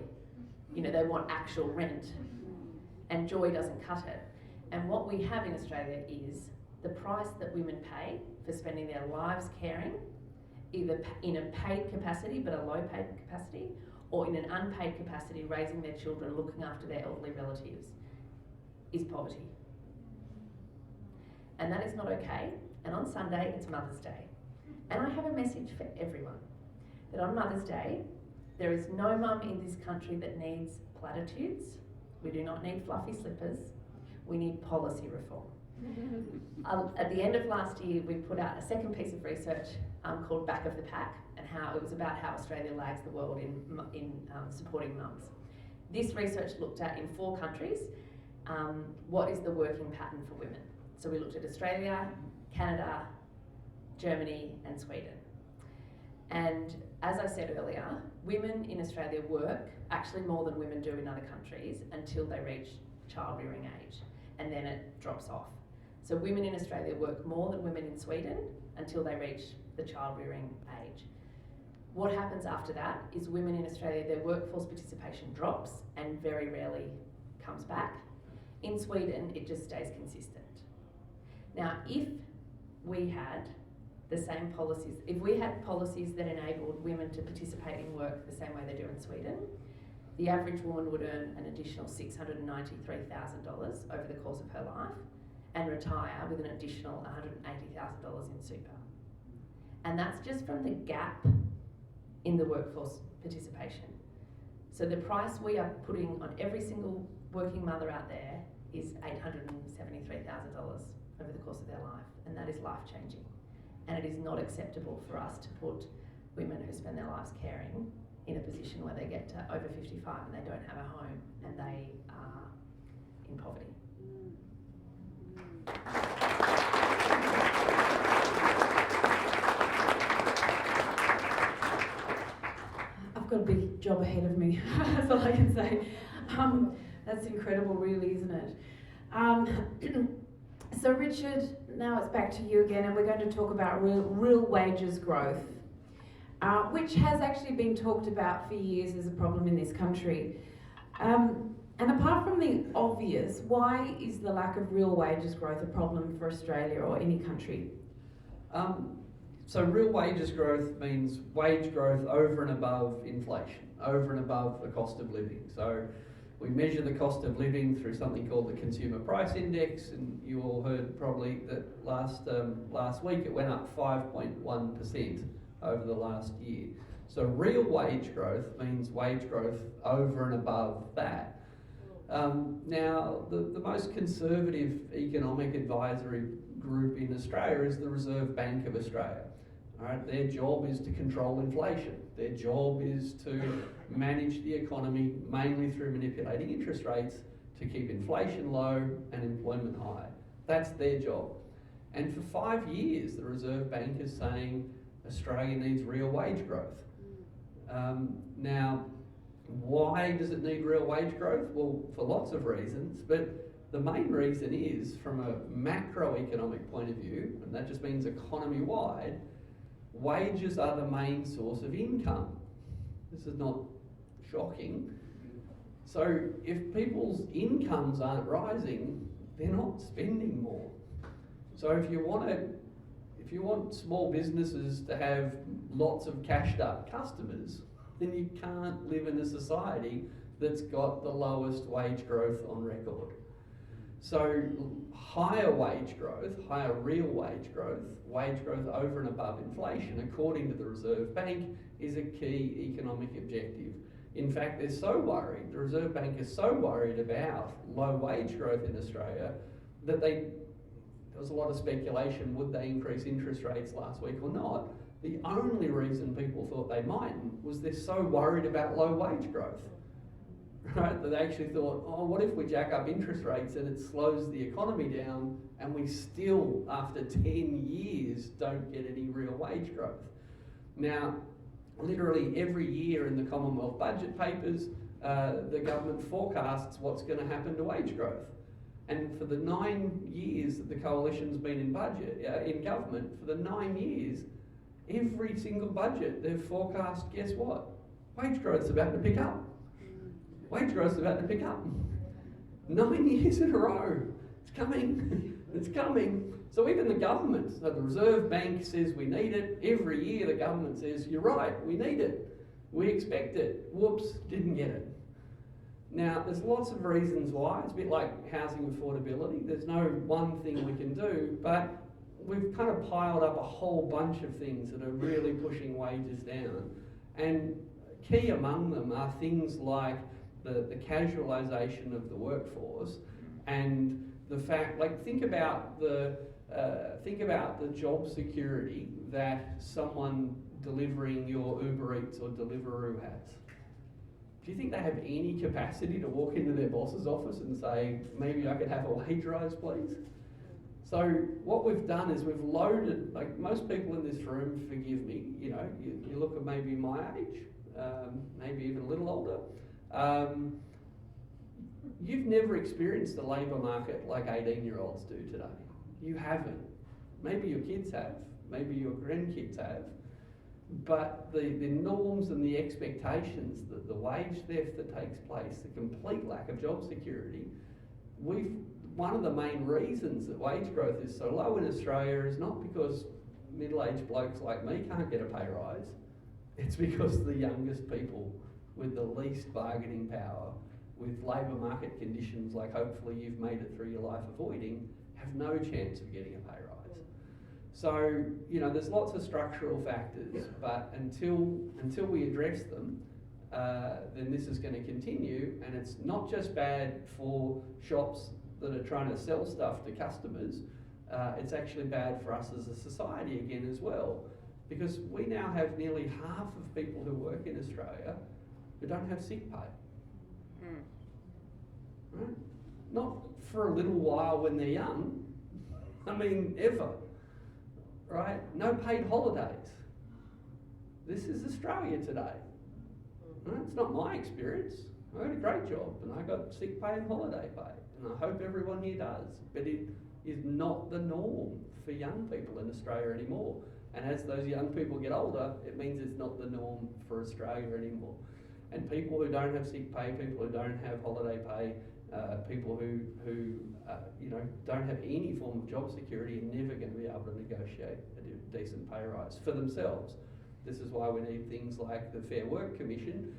A: They want actual rent, and joy doesn't cut it. And what we have in Australia is the price that women pay for spending their lives caring, either in a paid capacity but a low paid capacity, or in an unpaid capacity raising their children, looking after their elderly relatives, is poverty. And that is not okay. And on Sunday, it's Mother's Day. And I have a message for everyone, that on Mother's Day, there is no mum in this country that needs platitudes. We do not need fluffy slippers. We need policy reform. At the end of last year, we put out a second piece of research called Back of the Pack, and how it was about how Australia lags the world in supporting mums. This research looked at, in 4 countries, what is the working pattern for women. So we looked at Australia, Canada, Germany, and Sweden. And as I said earlier, women in Australia work actually more than women do in other countries until they reach child-rearing age, and then it drops off. So women in Australia work more than women in Sweden until they reach the child-rearing age. What happens after that is women in Australia, their workforce participation drops and very rarely comes back. In Sweden, it just stays consistent. Now, if we had the same policies, if we had policies that enabled women to participate in work the same way they do in Sweden, the average woman would earn an additional $693,000 over the course of her life and retire with an additional $180,000 in super. And that's just from the gap in the workforce participation. So the price we are putting on every single working mother out there is $873,000 over the course of their life, and that is life-changing. And it is not acceptable for us to put women who spend their lives caring in a position where they get to over 55 and they don't have a home and they are in poverty.
B: I've got a big job ahead of me, that's all I can say. That's incredible, really, isn't it? So Richard, now it's back to you again, and we're going to talk about real wages growth, which has actually been talked about for years as a problem in this country. And apart from the obvious, why is the lack of real wages growth a problem for Australia or any country?
C: So real wages growth means wage growth over and above inflation, over and above the cost of living. So we measure the cost of living through something called the Consumer Price Index, and you all heard probably that last week it went up 5.1% over the last year. So real wage growth means wage growth over and above that. Now, the most conservative economic advisory group in Australia is the Reserve Bank of Australia. All right, their job is to control inflation. Their job is to manage the economy mainly through manipulating interest rates to keep inflation low and employment high. That's their job. And for 5 years, the Reserve Bank is saying Australia needs real wage growth. Now, why does it need real wage growth? Well, for lots of reasons, but The main reason is, from a macroeconomic point of view, and that just means economy-wide, wages are the main source of income. This is not shocking. So if people's incomes aren't rising, they're not spending more. So if you want small businesses to have lots of cashed up customers, then you can't live in a society that's got the lowest wage growth on record. So higher wage growth, higher real wage growth over and above inflation, according to the Reserve Bank, is a key economic objective. In fact, they're so worried, the Reserve Bank is so worried about low wage growth in Australia that there was a lot of speculation, would they increase interest rates last week or not? The only reason people thought they mightn't was they're so worried about low wage growth. Right, that they actually thought, oh, what if we jack up interest rates and it slows the economy down and we still, after 10 years, don't get any real wage growth? Now, literally every year in the Commonwealth budget papers, the government forecasts what's going to happen to wage growth. And for the 9 years that the coalition's been in government, for the 9 years, every single budget they've forecast, guess what? Wage growth's about to pick up. Wage growth's about to pick up. 9 years in a row. It's coming. It's coming. So even the government, so the Reserve Bank says we need it. Every year the government says, you're right, we need it. We expect it. Whoops, didn't get it. Now, there's lots of reasons why. It's a bit like housing affordability. There's no one thing we can do, but we've kind of piled up a whole bunch of things that are really pushing wages down. And key among them are things like the casualisation of the workforce, and the fact, like, think about the job security that someone delivering your Uber Eats or Deliveroo has. Do you think they have any capacity to walk into their boss's office and say, maybe I could have a wage rise, please? So what we've done is we've loaded, like most people in this room, forgive me, you know, you look at maybe my age, maybe even a little older. You've never experienced the labour market like 18-year-olds do today. You haven't. Maybe your kids have, maybe your grandkids have, but the norms and the expectations, the wage theft that takes place, the complete lack of job security, one of the main reasons that wage growth is so low in Australia is not because middle-aged blokes like me can't get a pay rise, it's because the youngest people with the least bargaining power, with labour market conditions like hopefully you've made it through your life avoiding, have no chance of getting a pay rise. So, you know, there's lots of structural factors, but until we address them, then this is going to continue, and it's not just bad for shops that are trying to sell stuff to customers, it's actually bad for us as a society again as well, because we now have nearly half of people who work in Australia who don't have sick pay. Right? Not for a little while when they're young, I mean ever, right? No paid holidays. This is Australia today. Right? It's not my experience. I had a great job and I got sick pay and holiday pay, and I hope everyone here does, but it is not the norm for young people in Australia anymore. And as those young people get older, it means it's not the norm for Australia anymore. And people who don't have sick pay, people who don't have holiday pay, people who you know, don't have any form of job security are never going to be able to negotiate a decent pay rise for themselves. This is why we need things like the Fair Work Commission,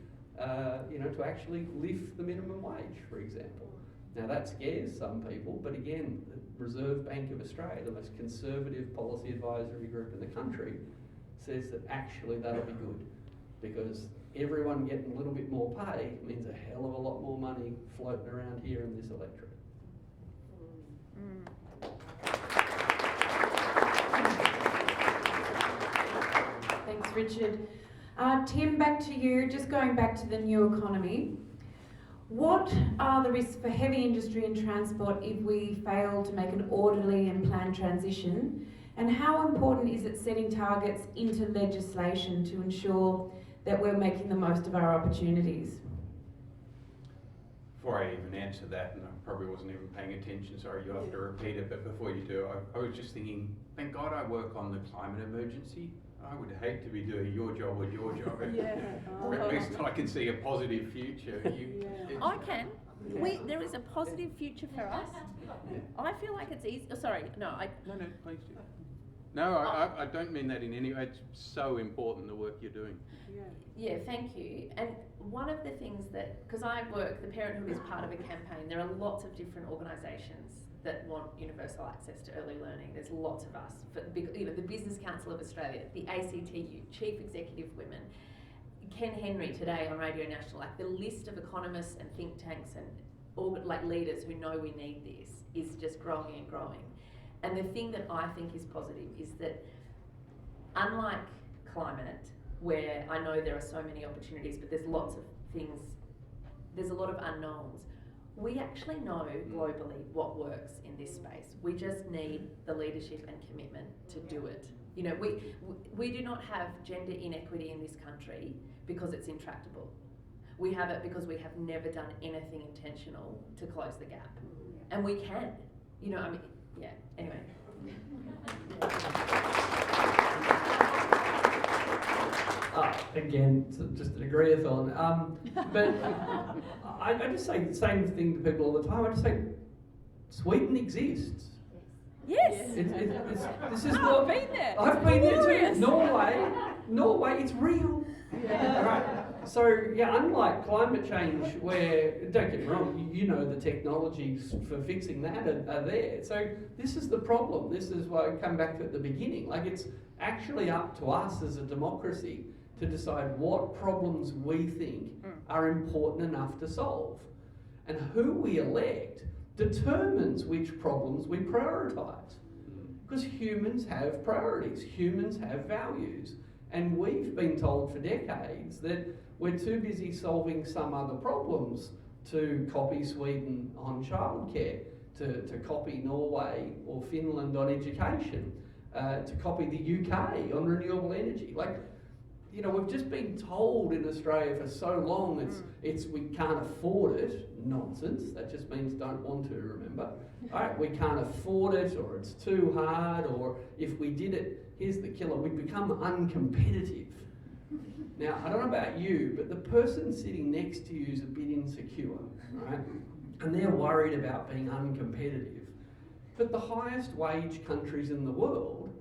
C: you know, to actually lift the minimum wage, for example. Now that scares some people, but again, the Reserve Bank of Australia, the most conservative policy advisory group in the country, says that actually that'll be good, because everyone getting a little bit more pay means a hell of a lot more money floating around here in this electorate.
B: Thanks, Richard. Tim, back to you. Just going back to the new economy. What are the risks for heavy industry and transport if we fail to make an orderly and planned transition? And how important is it setting targets into legislation to ensure that we're making the most of our opportunities?
D: before I even answer that, and I probably wasn't even paying attention, sorry, you'll have to repeat it, but before you do, I was just thinking, thank God I work on the climate emergency. I would hate to be doing your job or your job.
E: Yeah.
D: Or at least I can see a positive future.
A: I can. There is a positive future for us. I feel like it's easy. Oh, sorry, no,
D: No, please do. No, I don't mean that in any way. It's so important, the work you're doing.
E: Yeah.
A: Yeah, thank you. And one of the things that, because I work, the Parenthood is part of a campaign. There are lots of different organisations that want universal access to early learning. There's lots of us. The Business Council of Australia, the ACTU, Chief Executive Women, Ken Henry today on Radio National, like the list of economists and think tanks and leaders who know we need this is just growing and growing. And the thing that I think is positive is that unlike climate, where I know there are so many opportunities, but there's lots of things, there's a lot of unknowns. We actually know globally what works in this space. We just need the leadership and commitment to do it. You know, we do not have gender inequity in this country because it's intractable. We have it because we have never done anything intentional to close the gap. And we can. You know, I mean, yeah, anyway.
C: Again, just an agree-a-thon. But I just say the same thing to people all the time. I just say, Sweden exists.
A: Yes.
C: This is
E: I've
C: not.
E: been there.
C: I've been there too. Norway, it's real.
E: Yeah.
C: Right. So yeah, unlike climate change, where don't get me wrong, you know the technologies for fixing that are there. So this is the problem. This is why I come back to at the beginning. Like it's actually up to us as a democracy to decide what problems we think are important enough to solve, and who we elect determines which problems we prioritise. Because humans have priorities, humans have values, and we've been told for decades that we're too busy solving some other problems to copy Sweden on childcare, to copy Norway or Finland on education, to copy the UK on renewable energy. Like, you know, we've just been told in Australia for so long it's we can't afford it. Nonsense. That just means don't want to, remember. Alright, we can't afford it, or it's too hard, or if we did it, here's the killer, we'd become uncompetitive. Now, I don't know about you, but the person sitting next to you is a bit insecure, right? And they're worried about being uncompetitive. But the highest wage countries in the world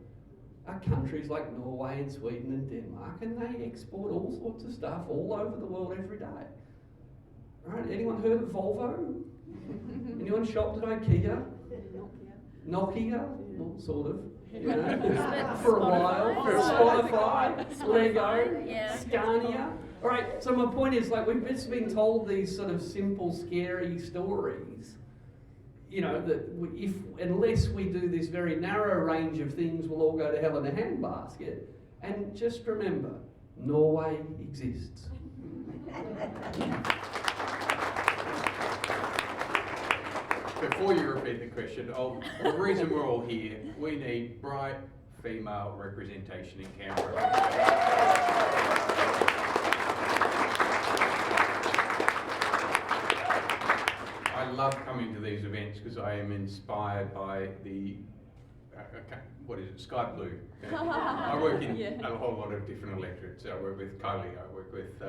C: are countries like Norway and Sweden and Denmark, and they export all sorts of stuff all over the world every day. Right? Anyone heard of Volvo? Anyone shopped at Ikea? Nokia? Well, sort of. You know, for a while. For Spotify, Lego, Scania. All right. So my point is, like, we've just been told these sort of simple, scary stories. You know, that unless we do this very narrow range of things, we'll all go to hell in a handbasket. And just remember, Norway exists.
D: Before you repeat the question, the reason we're all here, we need bright female representation in Canberra. I love coming to these events because I am inspired by the, Sky Blue. I work in a whole lot of different electorates. I work with Kylie, I work with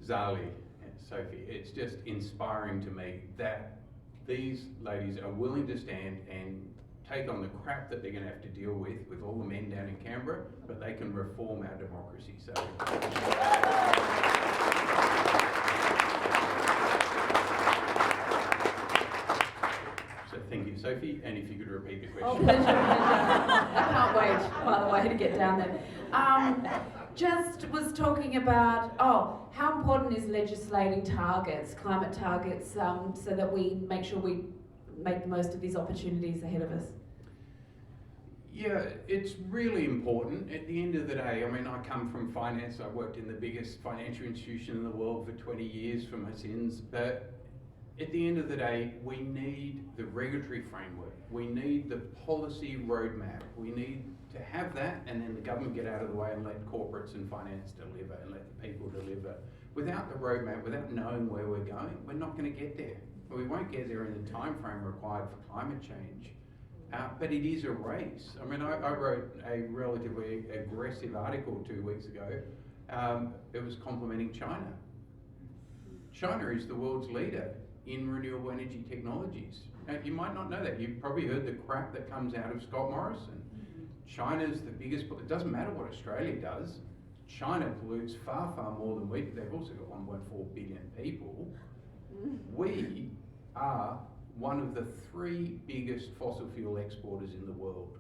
D: Zali and Sophie. It's just inspiring to me that these ladies are willing to stand and take on the crap that they're going to have to deal with all the men down in Canberra, but they can reform our democracy. So thank you, Sophie, and if you could repeat the question.
B: Pleasure. I can't wait, by the way, to get down there. Just was talking about, how important is legislating targets, climate targets, so that we make sure we make the most of these opportunities ahead of us?
D: Yeah, it's really important. At the end of the day, I mean, I come from finance. I worked in the biggest financial institution in the world for 20 years for my sins. But at the end of the day, we need the regulatory framework. We need the policy roadmap. We need to have that, and then the government get out of the way and let corporates and finance deliver and let the people deliver. without the roadmap, without knowing where we're going, we're not going to get there. We won't get there in the time frame required for climate change. But it is a race. I mean, I wrote a relatively aggressive article 2 weeks ago. It was complimenting China. China is the world's leader in renewable energy technologies. Now, you might not know that. You've probably heard the crap that comes out of Scott Morrison. China's the biggest, it doesn't matter what Australia does. China pollutes far, far more than we do. They've also got 1.4 billion people. We are one of the 3 biggest fossil fuel exporters in the world.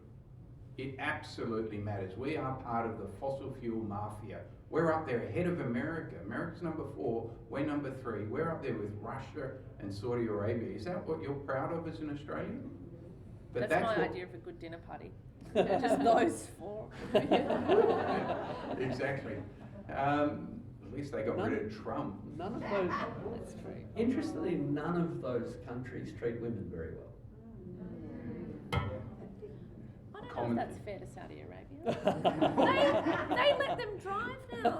D: It absolutely matters. We are part of the fossil fuel mafia. We're up there ahead of America. America's number 4, we're number 3. We're up there with Russia and Saudi Arabia. Is that what you're proud of as an Australian? But
A: that's my idea of a good dinner party. Just those 4.
D: Exactly. At least they got rid of Trump.
C: None of those.
A: That's true.
C: Interestingly, none of those countries treat women very well.
A: I don't know if that's fair to Saudi Arabia. they let them drive now.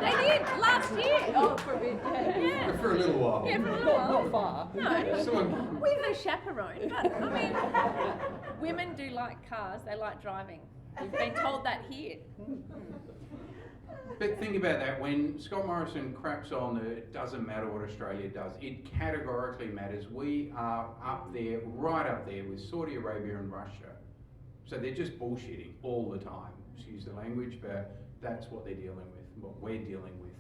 A: They did last year.
E: Oh, for a bit,
A: Yeah.
D: For a little while.
A: Yeah, for a little while.
C: Not far.
A: No, with a chaperone. But I mean, women do like cars. They like driving. We've been told that here.
D: But think about that, when Scott Morrison craps on that it doesn't matter what Australia does, it categorically matters. We are up there, right up there with Saudi Arabia and Russia. So they're just bullshitting all the time, excuse the language, but that's what they're dealing with, what we're dealing with.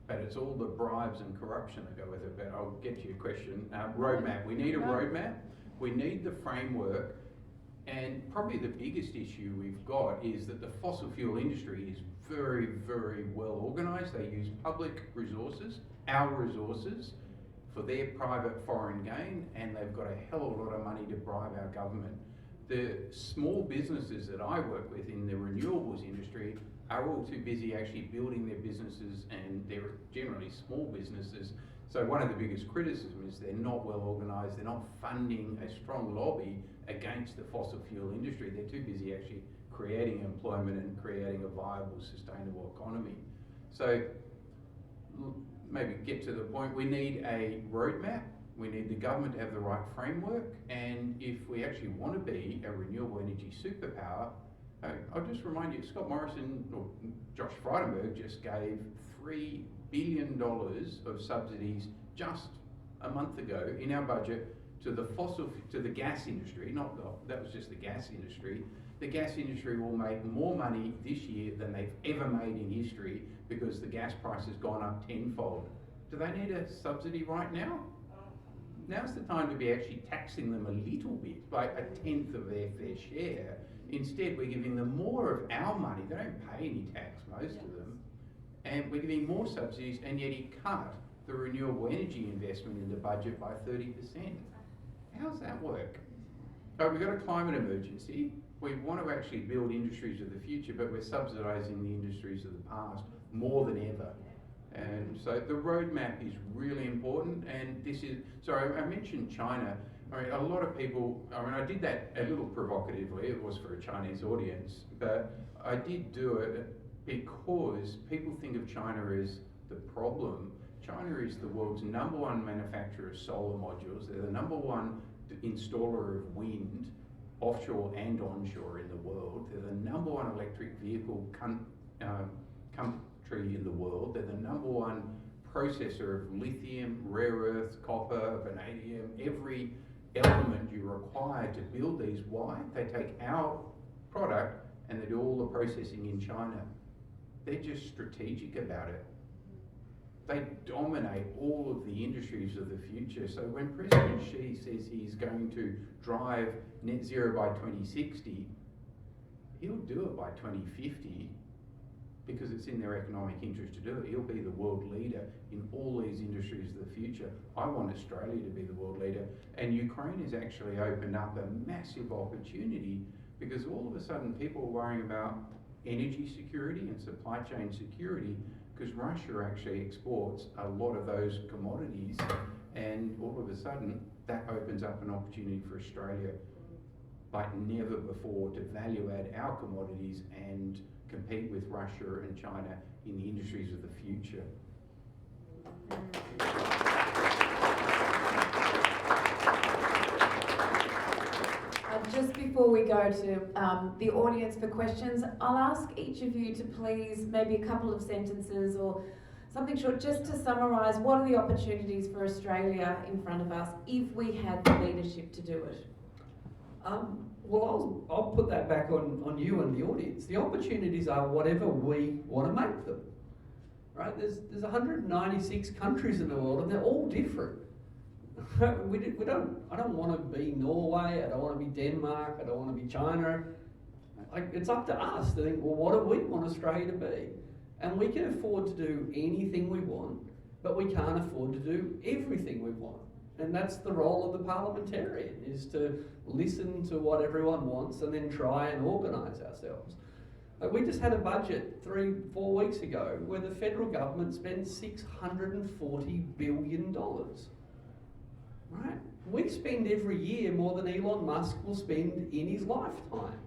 D: But it's all the bribes and corruption that go with it. But I'll get to your question. Roadmap, we need a roadmap, we need the framework, and probably the biggest issue we've got is that the fossil fuel industry is very, very well organised. They use public resources, our resources, for their private foreign gain, and they've got a hell of a lot of money to bribe our government. The small businesses that I work with in the renewables industry are all too busy actually building their businesses, and they're generally small businesses. So one of the biggest criticisms is they're not well organised, they're not funding a strong lobby against the fossil fuel industry. They're too busy actually creating employment and creating a viable, sustainable economy. So maybe get to the point, we need a roadmap, we need the government to have the right framework, and if we actually want to be a renewable energy superpower, I'll just remind you, Scott Morrison, or Josh Frydenberg just gave $3 billion of subsidies just a month ago in our budget to the gas industry, that was just the gas industry. The gas industry will make more money this year than they've ever made in history because the gas price has gone up tenfold. Do they need a subsidy right now? Now's the time to be actually taxing them a little bit, like 1/10 of their fair share. Instead, we're giving them more of our money. They don't pay any tax, most of them. And we're giving more subsidies, and yet he cut the renewable energy investment in the budget by 30%. How's that work? Oh, we've got a climate emergency. We want to actually build industries of the future, but we're subsidising the industries of the past more than ever. And so the roadmap is really important, and this is, sorry, I mentioned China. I mean, a lot of people, I did that a little provocatively, it was for a Chinese audience, but I did do it because people think of China as the problem. China is the world's #1 manufacturer of solar modules. They're the #1 installer of wind, offshore and onshore in the world. They're the #1 electric vehicle country in the world. They're the #1 processor of lithium, rare earths, copper, vanadium, every element you require to build these. Why? They take our product and they do all the processing in China. They're just strategic about it. They dominate all of the industries of the future. So when President Xi says he's going to drive net zero by 2060, he'll do it by 2050 because it's in their economic interest to do it. He'll be the world leader in all these industries of the future. I want Australia to be the world leader. And Ukraine has actually opened up a massive opportunity because all of a sudden people are worrying about energy security and supply chain security because Russia actually exports a lot of those commodities, and all of a sudden that opens up an opportunity for Australia like never before to value add our commodities and compete with Russia and China in the industries of the future.
B: Just before we go to the audience for questions, I'll ask each of you to please, maybe a couple of sentences or something short, just to summarise what are the opportunities for Australia in front of us if we had the leadership to do it.
C: Well, I'll put that back on you and the audience. The opportunities are whatever we want to make them. Right? There's 196 countries in the world, and they're all different. I don't want to be Norway. I don't want to be Denmark. I don't want to be China. It's up to us to think, well, what do we want Australia to be? And we can afford to do anything we want, but we can't afford to do everything we want. And that's the role of the parliamentarian, is to listen to what everyone wants and then try and organise ourselves. We just had a budget 3-4 weeks ago where the federal government spent $640 billion. Right? We spend every year more than Elon Musk will spend in his lifetime.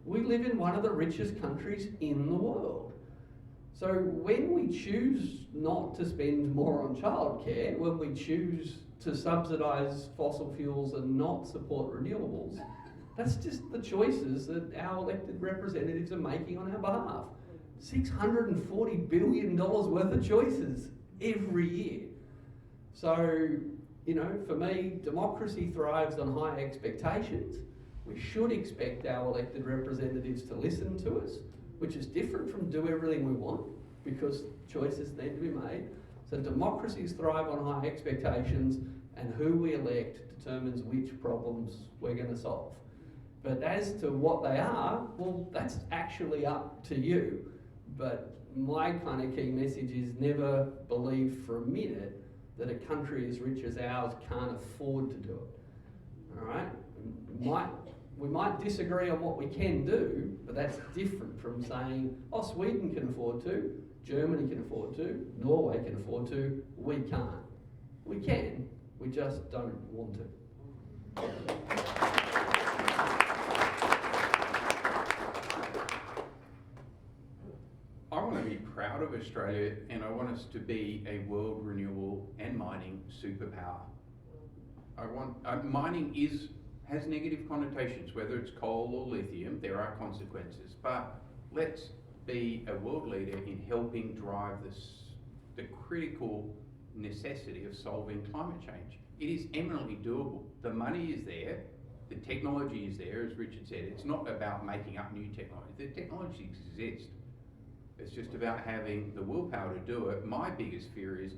C: We live in one of the richest countries in the world. So when we choose not to spend more on childcare, when we choose to subsidise fossil fuels and not support renewables, that's just the choices that our elected representatives are making on our behalf. $640 billion worth of choices every year. So, for me, democracy thrives on high expectations. We should expect our elected representatives to listen to us, which is different from do everything we want, because choices need to be made. So democracies thrive on high expectations, and who we elect determines which problems we're going to solve. But as to what they are, well, that's actually up to you. But my kind of key message is never believe for a minute that a country as rich as ours can't afford to do it. All right? We might disagree on what we can do, but that's different from saying, oh, Sweden can afford to, Germany can afford to, Norway can afford to, we can't. We can, we just don't want to.
D: I want to be proud of Australia, and I want us to be a world renewable and mining superpower. Mining has negative connotations, whether it's coal or lithium, there are consequences, but let's be a world leader in helping drive the critical necessity of solving climate change. It is eminently doable. The money is there, the technology is there, as Richard said. It's not about making up new technology. The technology exists. It's just about having the willpower to do it. My biggest fear is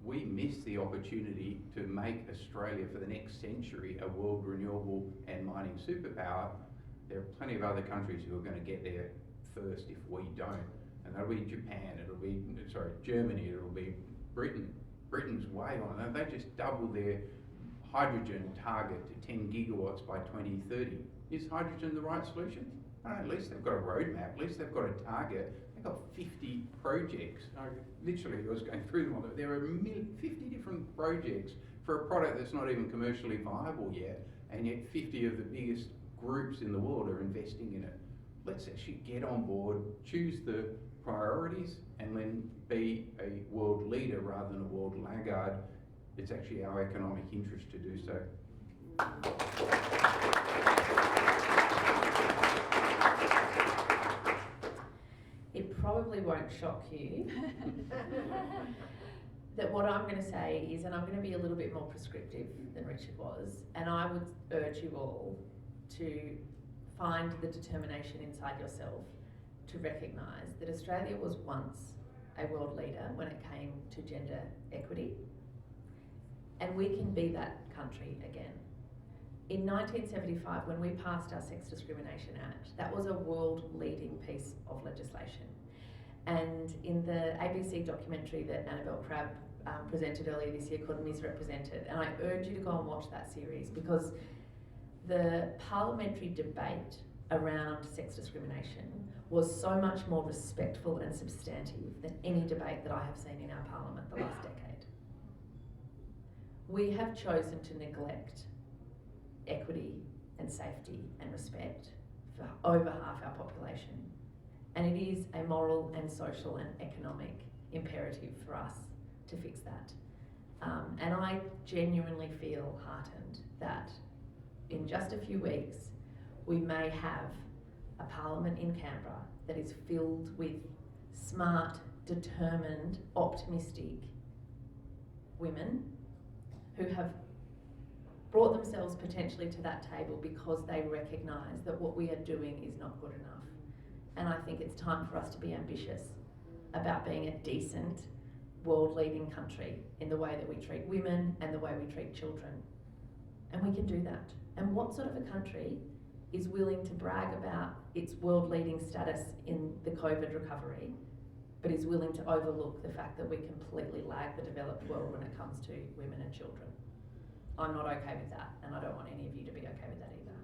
D: we miss the opportunity to make Australia for the next century a world renewable and mining superpower. There are plenty of other countries who are going to get there first if we don't. And that'll be Japan, Germany, it'll be Britain. Britain's way on it. They just doubled their hydrogen target to 10 gigawatts by 2030. Is hydrogen the right solution? At least they've got a roadmap, at least they've got a target. They've got 50 projects. Literally, I was going through them all. There are 50 different projects for a product that's not even commercially viable yet, and yet 50 of the biggest groups in the world are investing in it. Let's actually get on board, choose the priorities, and then be a world leader rather than a world laggard. It's actually our economic interest to do so.
A: It probably won't shock you that what I'm going to say is, and I'm going to be a little bit more prescriptive than Richard was, and I would urge you all to find the determination inside yourself to recognise that Australia was once a world leader when it came to gender equity, and we can be that country again. In 1975, when we passed our Sex Discrimination Act, that was a world-leading piece of legislation. And in the ABC documentary that Annabelle Crabb presented earlier this year called Misrepresented, and I urge you to go and watch that series, because the parliamentary debate around sex discrimination was so much more respectful and substantive than any debate that I have seen in our parliament the last decade. We have chosen to neglect equity and safety and respect for over half our population. And it is a moral and social and economic imperative for us to fix that. And I genuinely feel heartened that in just a few weeks we may have a parliament in Canberra that is filled with smart, determined, optimistic women who have brought themselves potentially to that table because they recognise that what we are doing is not good enough. And I think it's time for us to be ambitious about being a decent, world-leading country in the way that we treat women and the way we treat children. And we can do that. And what sort of a country is willing to brag about its world-leading status in the COVID recovery, but is willing to overlook the fact that we completely lag the developed world when it comes to women and children? I'm not okay with that, and I don't want any of you to be okay with that either.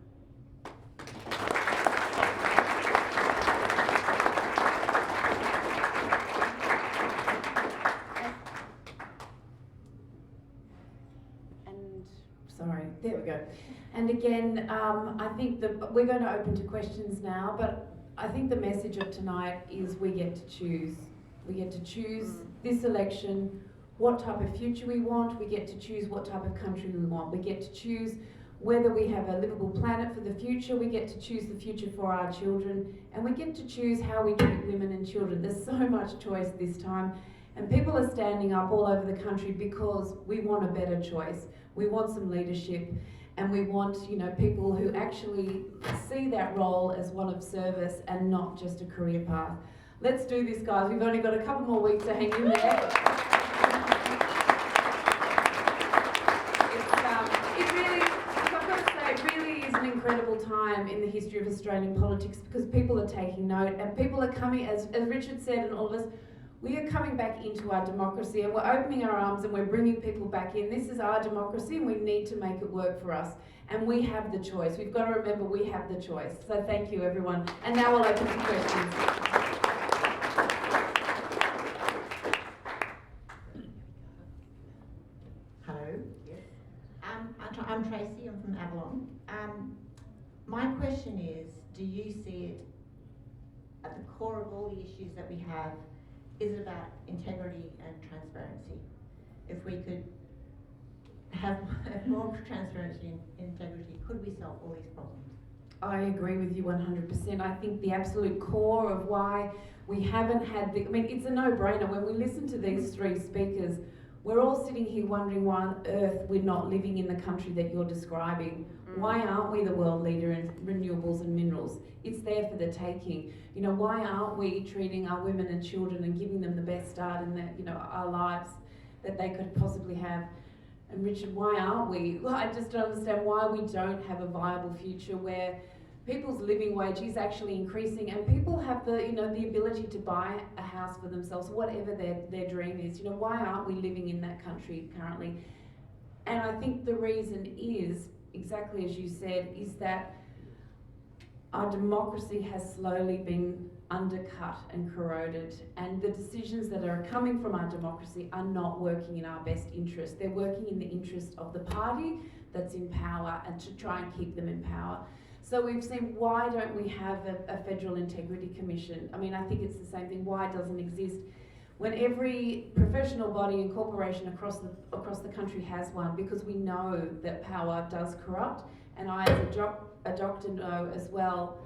B: Sorry, there we go. And again, I think that we're going to open to questions now, but I think the message of tonight is we get to choose. We get to choose this election what type of future we want. We get to choose what type of country we want. We get to choose whether we have a livable planet for the future. We get to choose the future for our children, and we get to choose how we treat women and children. There's so much choice this time, and people are standing up all over the country because we want a better choice. We want some leadership, and we want, you know, people who actually see that role as one of service and not just a career path. Let's do this, guys. We've only got a couple more weeks to hang in there. Incredible time in the history of Australian politics because people are taking note and people are coming, as Richard said and all of us, we are coming back into our democracy and we're opening our arms and we're bringing people back in. This is our democracy and we need to make it work for us. And we have the choice. We've got to remember we have the choice. So thank you, everyone. And now we'll open to questions.
F: Hello. Yes. I'm Tracy. I'm from Avalon. My question is, do you see it at the core of all the issues that we have? Is it about integrity and transparency? If we could have more transparency and integrity, could we solve all these problems?
B: I agree with you 100%. I think the absolute core of why we haven't had the, I mean, it's a no-brainer. When we listen to these three speakers, we're all sitting here wondering why on earth we're not living in the country that you're describing. Why aren't we the world leader in renewables and minerals? It's there for the taking. You know, why aren't we treating our women and children and giving them the best start in their, you know, our lives that they could possibly have? And Richard, why aren't we? Well, I just don't understand why we don't have a viable future where people's living wage is actually increasing and people have the, you know, the ability to buy a house for themselves, whatever their dream is. You know, why aren't we living in that country currently? And I think the reason is, exactly as you said, is that our democracy has slowly been undercut and corroded, and the decisions that are coming from our democracy are not working in our best interest. They're working in the interest of the party that's in power and to try and keep them in power. So we've seen, why don't we have a Federal Integrity Commission? I mean, I think it's the same thing. Why it doesn't exist? When every professional body and corporation across the country has one, because we know that power does corrupt, and I as a doctor know as well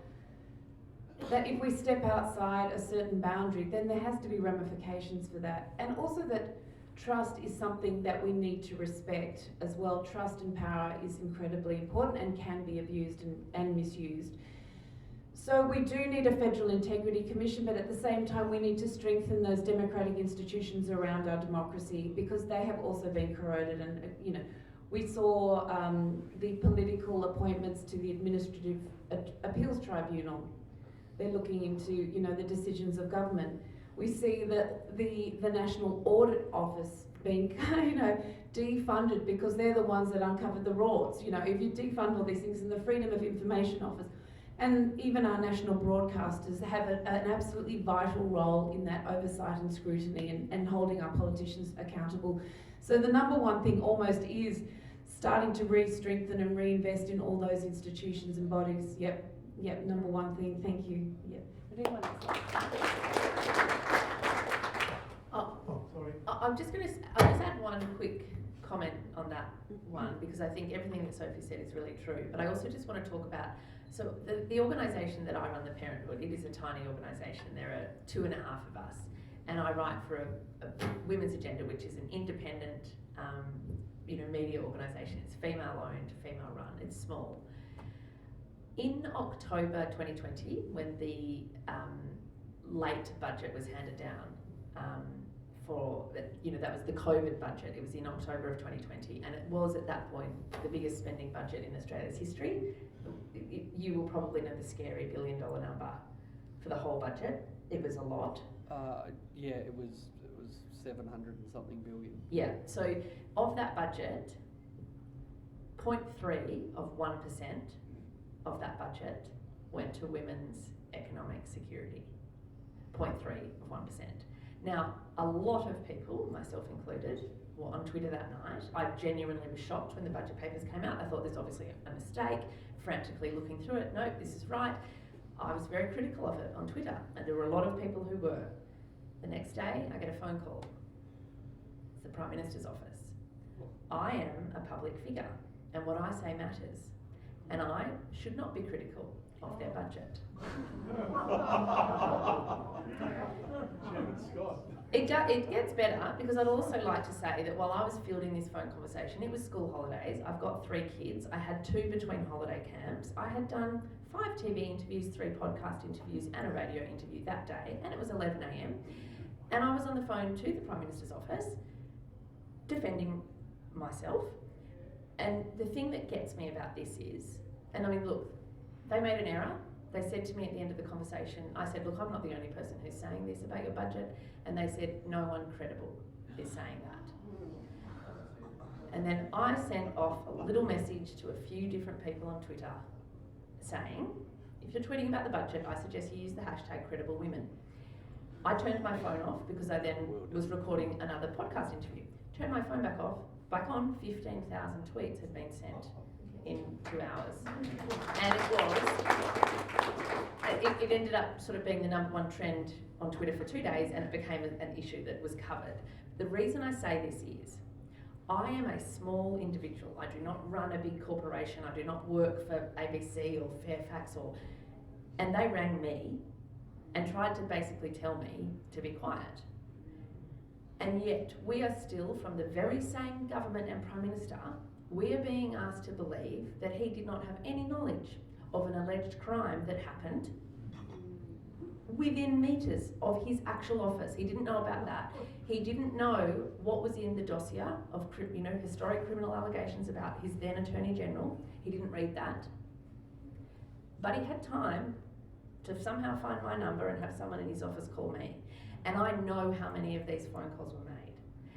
B: that if we step outside a certain boundary, then there has to be ramifications for that. And also that trust is something that we need to respect as well. Trust and power is incredibly important and can be abused and misused. So we do need a Federal Integrity Commission, but at the same time we need to strengthen those democratic institutions around our democracy because they have also been corroded. And, you know, we saw the political appointments to the Administrative Appeals Tribunal. They're looking into, you know, the decisions of government. We see that the National Audit Office being, you know, defunded because they're the ones that uncovered the rorts. You know, if you defund all these things, and the Freedom of Information Office, and even our national broadcasters have an absolutely vital role in that oversight and scrutiny and holding our politicians accountable. So the number one thing almost is starting to re-strengthen and reinvest in all those institutions and bodies. Yep, number one thing. Thank you. Yep.
E: Anyone else?
A: Oh,
G: Sorry.
A: I'll just add one quick comment on that one, because I think everything that Sophie said is really true. But I also just want to talk about, so the organisation that I run, the Parenthood, it is a tiny organisation. There are 2.5 of us, and I write for a Women's Agenda, which is an independent, media organisation. It's female-owned, female-run. It's small. In October 2020, when the late budget was handed down, that was the COVID budget. It was in October of 2020, and it was at that point the biggest spending budget in Australia's history. You will probably know the scary $1 billion number for the whole budget. It was a lot.
H: Yeah, it was 700 and something billion.
A: Yeah. So of that budget, 0.3 of 1% of that budget went to women's economic security. 0.3 of 1%. Now, a lot of people, myself included, were on Twitter that night. I genuinely was shocked when the budget papers came out. I thought there's obviously a mistake, frantically looking through it. Nope, this is right. I was very critical of it on Twitter, and there were a lot of people who were. The next day, I get a phone call. It's the Prime Minister's office. I am a public figure, and what I say matters, and I should not be critical of their budget. It gets better, because I'd also like to say that while I was fielding this phone conversation, it was school holidays. I've got 3 kids. I had 2 between holiday camps. I had done 5 TV interviews, 3 podcast interviews, and a radio interview that day, and it was 11 a.m. And I was on the phone to the Prime Minister's office defending myself. And the thing that gets me about this is, and I mean, look, they made an error. They said to me at the end of the conversation, I said, look, I'm not the only person who's saying this about your budget. And they said, no one credible is saying that. And then I sent off a little message to a few different people on Twitter saying, if you're tweeting about the budget, I suggest you use the hashtag #CredibleWomen. I turned my phone off because I then was recording another podcast interview. Turned my phone back on, 15,000 tweets had been sent in 2 hours. And it ended up sort of being the #1 trend on Twitter for 2 days, and it became an issue that was covered. The reason I say this is, I am a small individual. I do not run a big corporation. I do not work for ABC or Fairfax and they rang me and tried to basically tell me to be quiet. And yet, we are still, from the very same government and Prime Minister, we are being asked to believe that he did not have any knowledge of an alleged crime that happened within metres of his actual office. He didn't know about that. He didn't know what was in the dossier of historic criminal allegations about his then Attorney General. He didn't read that. But he had time to somehow find my number and have someone in his office call me. And I know how many of these phone calls were made.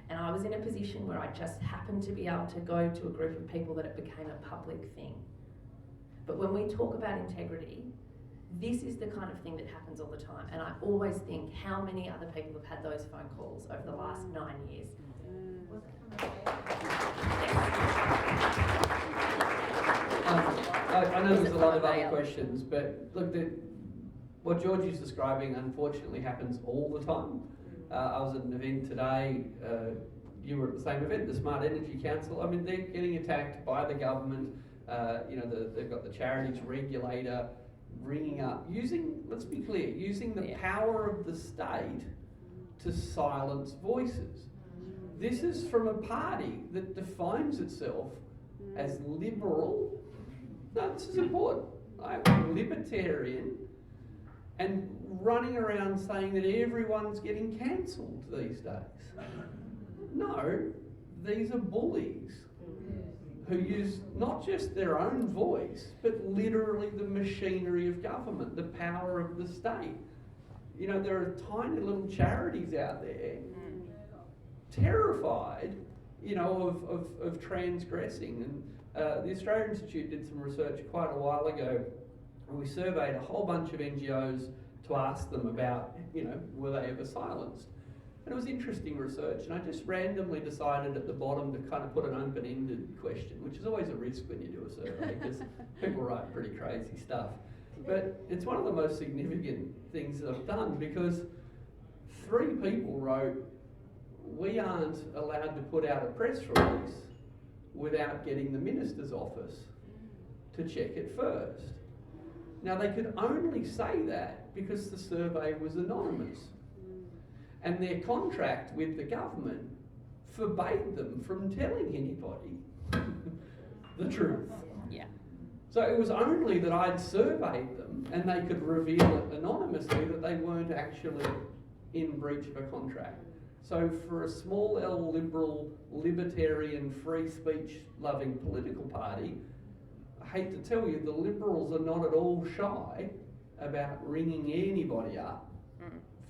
A: And I was in a position where I just happened to be able to go to a group of people that it became a public thing. But when we talk about integrity, this is the kind of thing that happens all the time. And I always think how many other people have had those phone calls over the last 9 years.
C: I know there's a lot of other questions, but look, what Georgie's describing unfortunately happens all the time. I was at an event today, you were at the same event, the Smart Energy Council. I mean, they're getting attacked by the government. They've got the charities regulator ringing up, let's be clear, using the power of the state to silence voices. This is from a party that defines itself as liberal. No, this is important. Libertarian, and running around saying that everyone's getting cancelled these days. No, these are bullies who use not just their own voice, but literally the machinery of government, the power of the state. You know, there are tiny little charities out there, terrified, of transgressing. And the Australian Institute did some research quite a while ago, and we surveyed a whole bunch of NGOs to ask them about, were they ever silenced? And it was interesting research, and I just randomly decided at the bottom to kind of put an open-ended question, which is always a risk when you do a survey, because people write pretty crazy stuff. But it's one of the most significant things that I've done, because 3 people wrote, we aren't allowed to put out a press release without getting the Minister's office to check it first. Now, they could only say that because the survey was anonymous. And their contract with the government forbade them from telling anybody the truth.
A: Yeah.
C: So it was only that I'd surveyed them and they could reveal it anonymously that they weren't actually in breach of a contract. So for a small L liberal, libertarian, free speech loving political party, I hate to tell you, the Liberals are not at all shy about ringing anybody up,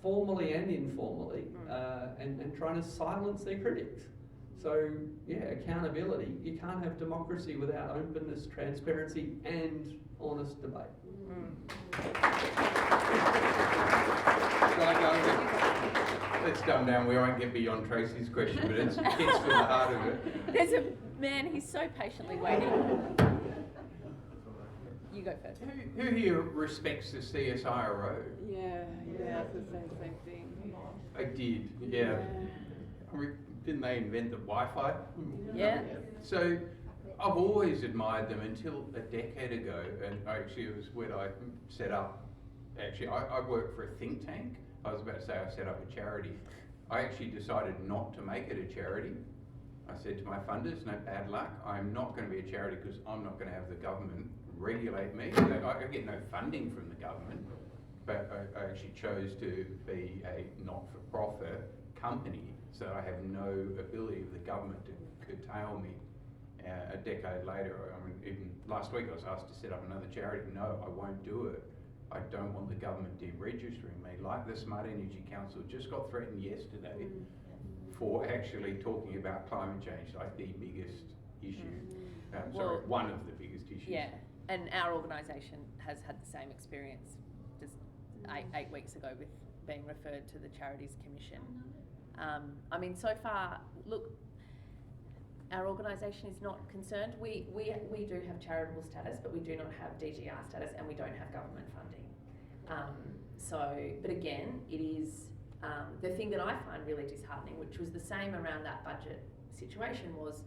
C: formally and informally, and trying to silence their critics. So yeah, accountability. You can't have democracy without openness, transparency and honest debate.
D: Let's dumb down. We won't get beyond Tracy's question, but it gets to the heart of it.
A: There's a man, he's so patiently waiting. You go first.
D: Who here respects the CSIRO?
E: Yeah, it's the same thing.
D: I did, yeah. Didn't they invent the Wi-Fi?
A: Yeah.
D: So I've always admired them until a decade ago, and actually it was when I set up, I work for a think tank. I was about to say I set up a charity. I actually decided not to make it a charity. I said to my funders, no bad luck, I'm not going to be a charity because I'm not going to have the government regulate me. I get no funding from the government, but I actually chose to be a not-for-profit company, so I have no ability of the government to curtail me. A decade later, I mean, even last week I was asked to set up another charity. No, I won't do it. I don't want the government deregistering me. Like the Smart Energy Council just got threatened yesterday for actually talking about climate change, like the biggest issue. Sorry, one of the biggest issues.
A: Yeah, and our organisation has had the same experience just eight weeks ago with being referred to the Charities Commission. I mean, so far, look, our organisation is not concerned. We do have charitable status, but we do not have DGR status, and we don't have government funding. But again, it is the thing that I find really disheartening, which was the same around that budget situation, was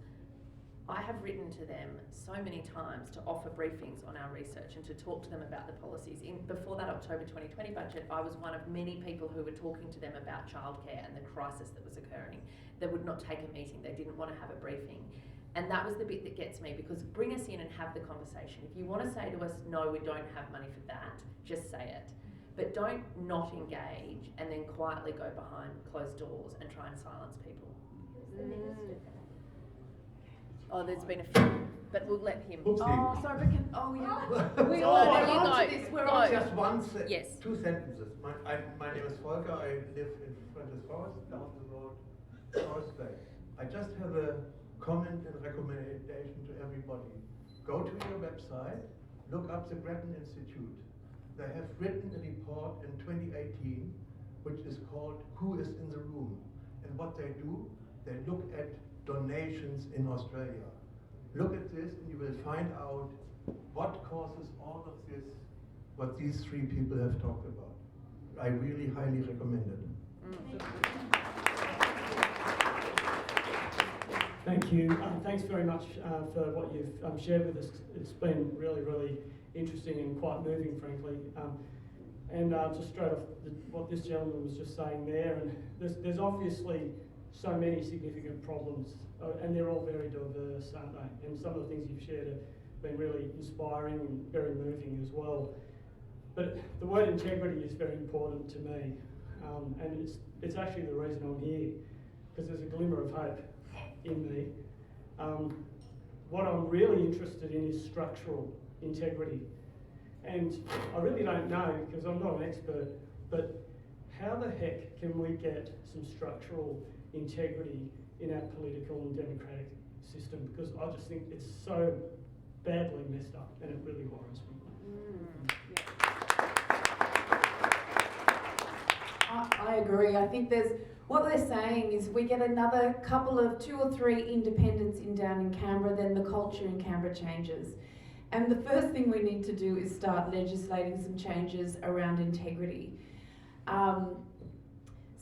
A: I have written to them so many times to offer briefings on our research and to talk to them about the policies. Before that October 2020 budget, I was one of many people who were talking to them about childcare and the crisis that was occurring. They would not take a meeting, they didn't want to have a briefing. And that was the bit that gets me, because bring us in and have the conversation. If you want to say to us, no, we don't have money for that, just say it. But don't not engage and then quietly go behind closed doors and try and silence people. Oh, there's been a few, but we'll let him.
E: Oh, sorry, we can. Oh, yeah.
A: We all know you go. Go.
G: Just one sentence.
A: Yes.
G: 2 sentences. My name is Volker. I live in Fuentes Forest, down the road, Forest Bay. I just have a comment and recommendation to everybody. Go to your website, look up the Grattan Institute. They have written a report in 2018, which is called Who is in the Room? And what they do, they look at donations in Australia. Look at this and you will find out what causes all of this, what these 3 people have talked about. I really highly recommend it.
I: Thank you. Thanks very much for what you've shared with us. It's been really, really interesting and quite moving, frankly. And just straight off what this gentleman was just saying there, and there's obviously so many significant problems, and they're all very diverse, aren't they? And some of the things you've shared have been really inspiring and very moving as well. But the word integrity is very important to me, and it's actually the reason I'm here, because there's a glimmer of hope in me. What I'm really interested in is structural integrity. And I really don't know, because I'm not an expert, but how the heck can we get some structural integrity in our political and democratic system? Because I just think it's so badly messed up, and it really worries me.
B: I agree. I think what they're saying is we get another couple of 2 or 3 independents down in Canberra, then the culture in Canberra changes. And the first thing we need to do is start legislating some changes around integrity.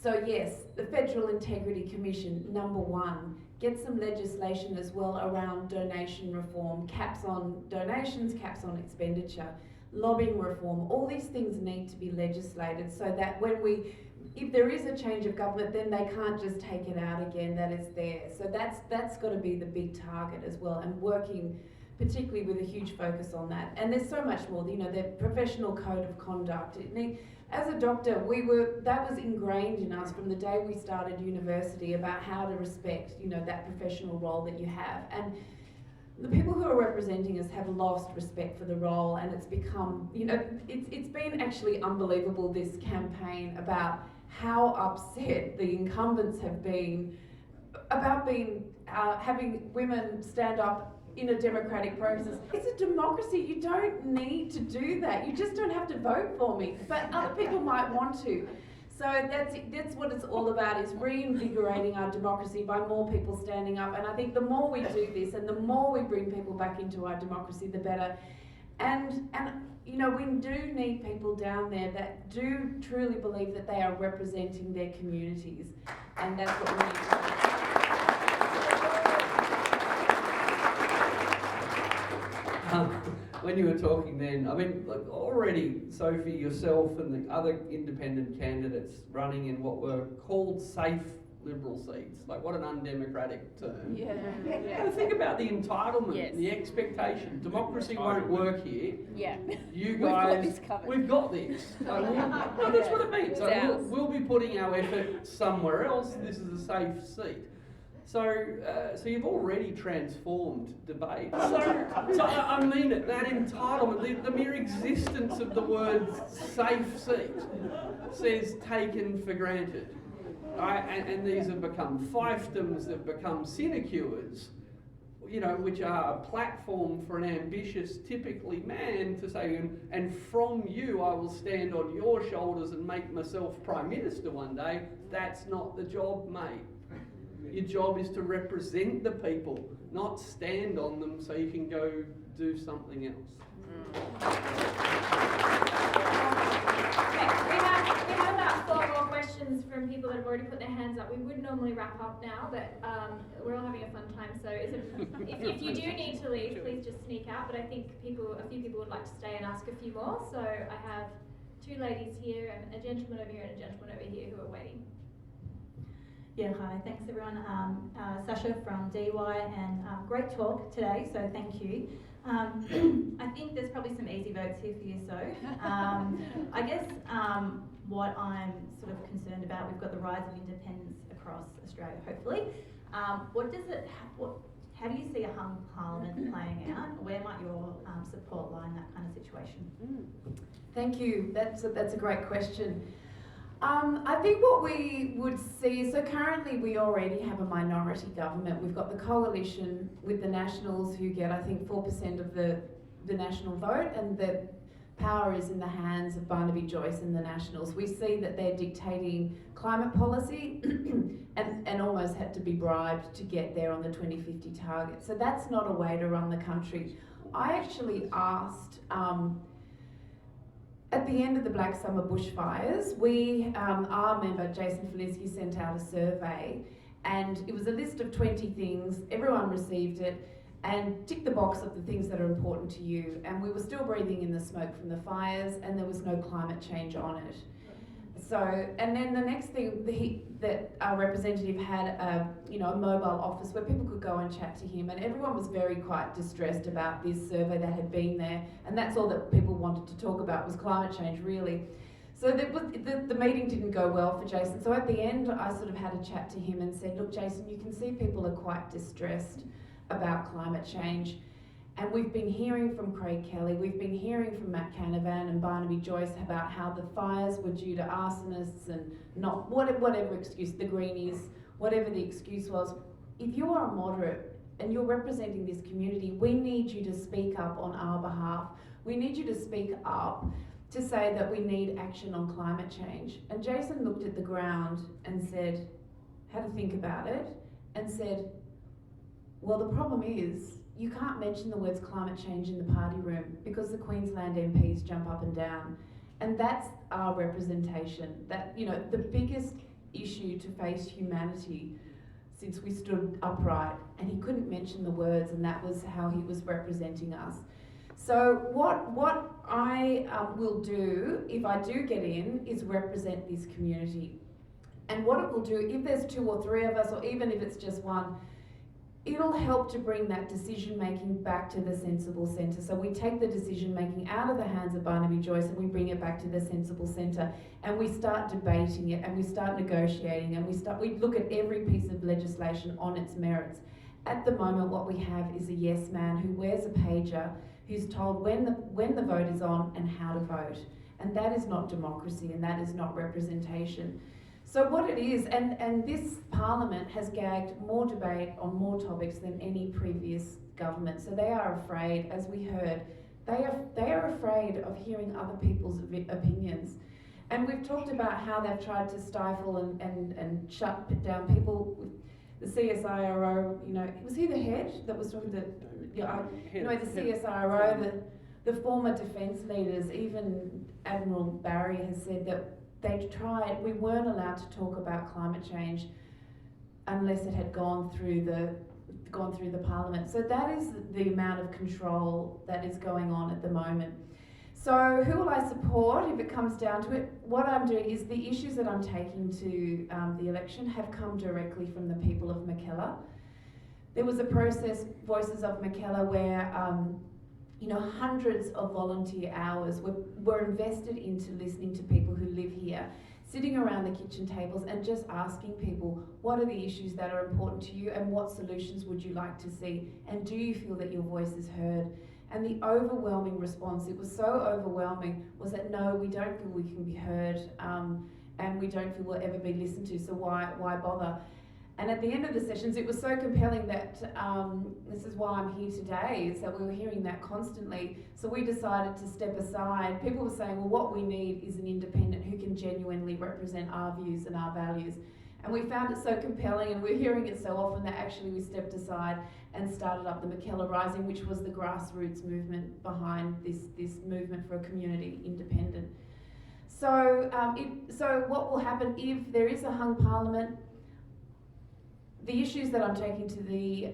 B: So yes, the Federal Integrity Commission, number one, get some legislation as well around donation reform, caps on donations, caps on expenditure, lobbying reform. All these things need to be legislated so that if there is a change of government, then they can't just take it out again, that is there. So that's got to be the big target as well, and working particularly with a huge focus on that. And there's so much more, the professional code of conduct. As a doctor, that was ingrained in us from the day we started university about how to respect, that professional role that you have. And the people who are representing us have lost respect for the role, and it's become, it's been actually unbelievable, this campaign about how upset the incumbents have been about having women stand up in a democratic process. It's a democracy. You don't need to do that. You just don't have to vote for me. But other people might want to. So that's what it's all about, is reinvigorating our democracy by more people standing up. And I think the more we do this and the more we bring people back into our democracy, the better. And we do need people down there that do truly believe that they are representing their communities. And that's what we need to do.
C: When you were talking then, already Sophie, yourself and the other independent candidates running in what were called safe Liberal seats, what an undemocratic term.
E: Yeah.
C: Think about the entitlement,
E: Yes.
C: the expectation. Democracy won't work here.
E: Yeah.
C: You
E: We've got
C: guys,
E: this covered.
C: we've got this. And that's what it means. So we'll be putting our effort somewhere else. This is a safe seat. So you've already transformed debate. So I mean it, that entitlement, the mere existence of the word safe seat says taken for granted. Right? And these have become fiefdoms, they've become sinecures, which are a platform for an ambitious, typically man to say, and from you I will stand on your shoulders and make myself Prime Minister one day. That's not the job, mate. Your job is to represent the people, not stand on them so you can go do something else.
J: Okay, we have about 4 more questions from people that have already put their hands up. We would normally wrap up now, but we're all having a fun time. So if you do need to leave, please just sneak out. But I think a few people would like to stay and ask a few more. So I have 2 ladies here, and a gentleman over here, and a gentleman over here who are waiting.
K: Yeah, hi, thanks everyone. Sasha from DY, and great talk today, so thank you. I think there's probably some easy votes here for you, so. I guess what I'm sort of concerned about, we've got the rise of independence across Australia, hopefully. How do you see a hung parliament playing out? Where might your support lie in that kind of situation?
B: Thank you, that's a great question. I think what we would see, so currently we already have a minority government. We've got the coalition with the Nationals who get, I think, 4% of the national vote, and the power is in the hands of Barnaby Joyce and the Nationals. We see that they're dictating climate policy and almost had to be bribed to get there on the 2050 target. So that's not a way to run the country. I actually asked, at the end of the Black Summer bushfires, our member Jason Feliski sent out a survey, and it was a list of 20 things. Everyone received it and ticked the box of the things that are important to you. And we were still breathing in the smoke from the fires, and there was no climate change on it. So, and then the next thing that our representative had a mobile office where people could go and chat to him, and everyone was quite distressed about this survey that had been there, and that's all that people wanted to talk about was climate change, really. So the meeting didn't go well for Jason. So at the end, I sort of had a chat to him and said, look, Jason, you can see people are quite distressed about climate change. And we've been hearing from Craig Kelly, we've been hearing from Matt Canavan and Barnaby Joyce about how the fires were due to arsonists and not whatever excuse, the greenies, whatever the excuse was. If you are a moderate and you're representing this community, we need you to speak up on our behalf. We need you to speak up to say that we need action on climate change. And Jason looked at the ground and said, had to think about it, and said, well, the problem is you can't mention the words climate change in the party room because the Queensland MPs jump up and down. And that's our representation. That, you know, the biggest issue to face humanity since we stood upright, and he couldn't mention the words, and that was how he was representing us. So what I will do, if I do get in, is represent this community. And what it will do, if there's 2 or 3 of us, or even if it's just one, it'll help to bring that decision making back to the sensible centre. So we take the decision making out of the hands of Barnaby Joyce and we bring it back to the sensible centre, and we start debating it, and we start negotiating, and we look at every piece of legislation on its merits. At the moment, what we have is a yes man who wears a pager, who's told when the vote is on and how to vote. And that is not democracy, and that is not representation. So what it is, and this parliament has gagged more debate on more topics than any previous government. So they are afraid, as we heard, they are afraid of hearing other people's opinions. And we've talked about how they've tried to stifle and shut down people. The CSIRO, you know, was he the head that was talking to, the CSIRO, the former defence leaders, even Admiral Barry has said that we weren't allowed to talk about climate change unless it had gone through the parliament. So that is the amount of control that is going on at the moment. So who will I support if it comes down to it? What I'm doing is the issues that I'm taking to the election have come directly from the people of Mackellar. There was a process, Voices of Mackellar, where hundreds of volunteer hours were invested into listening to people who live here, sitting around the kitchen tables and just asking people, what are the issues that are important to you and what solutions would you like to see? And do you feel that your voice is heard? And the overwhelming response, it was so overwhelming, was that no, we don't feel we can be heard, and we don't feel we'll ever be listened to, so why bother? And at the end of the sessions, it was so compelling that this is why I'm here today, is that we were hearing that constantly. So we decided to step aside. People were saying, well, what we need is an independent who can genuinely represent our views and our values. And we found it so compelling, and we're hearing it so often, that actually we stepped aside and started up the Mackellar Rising, which was the grassroots movement behind this movement for a community independent. So, so what will happen if there is a hung parliament? The issues that I'm taking to the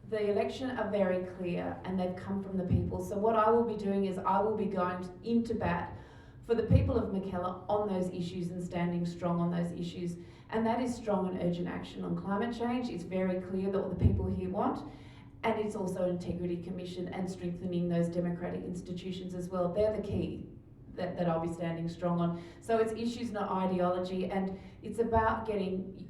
B: election are very clear, and they've come from the people. So what I will be doing is I will be going into bat for the people of Mackellar on those issues and standing strong on those issues. And that is strong and urgent action on climate change. It's very clear that what the people here want. And it's also Integrity Commission and strengthening those democratic institutions as well. They're the key that I'll be standing strong on. So it's issues, not ideology, and it's about getting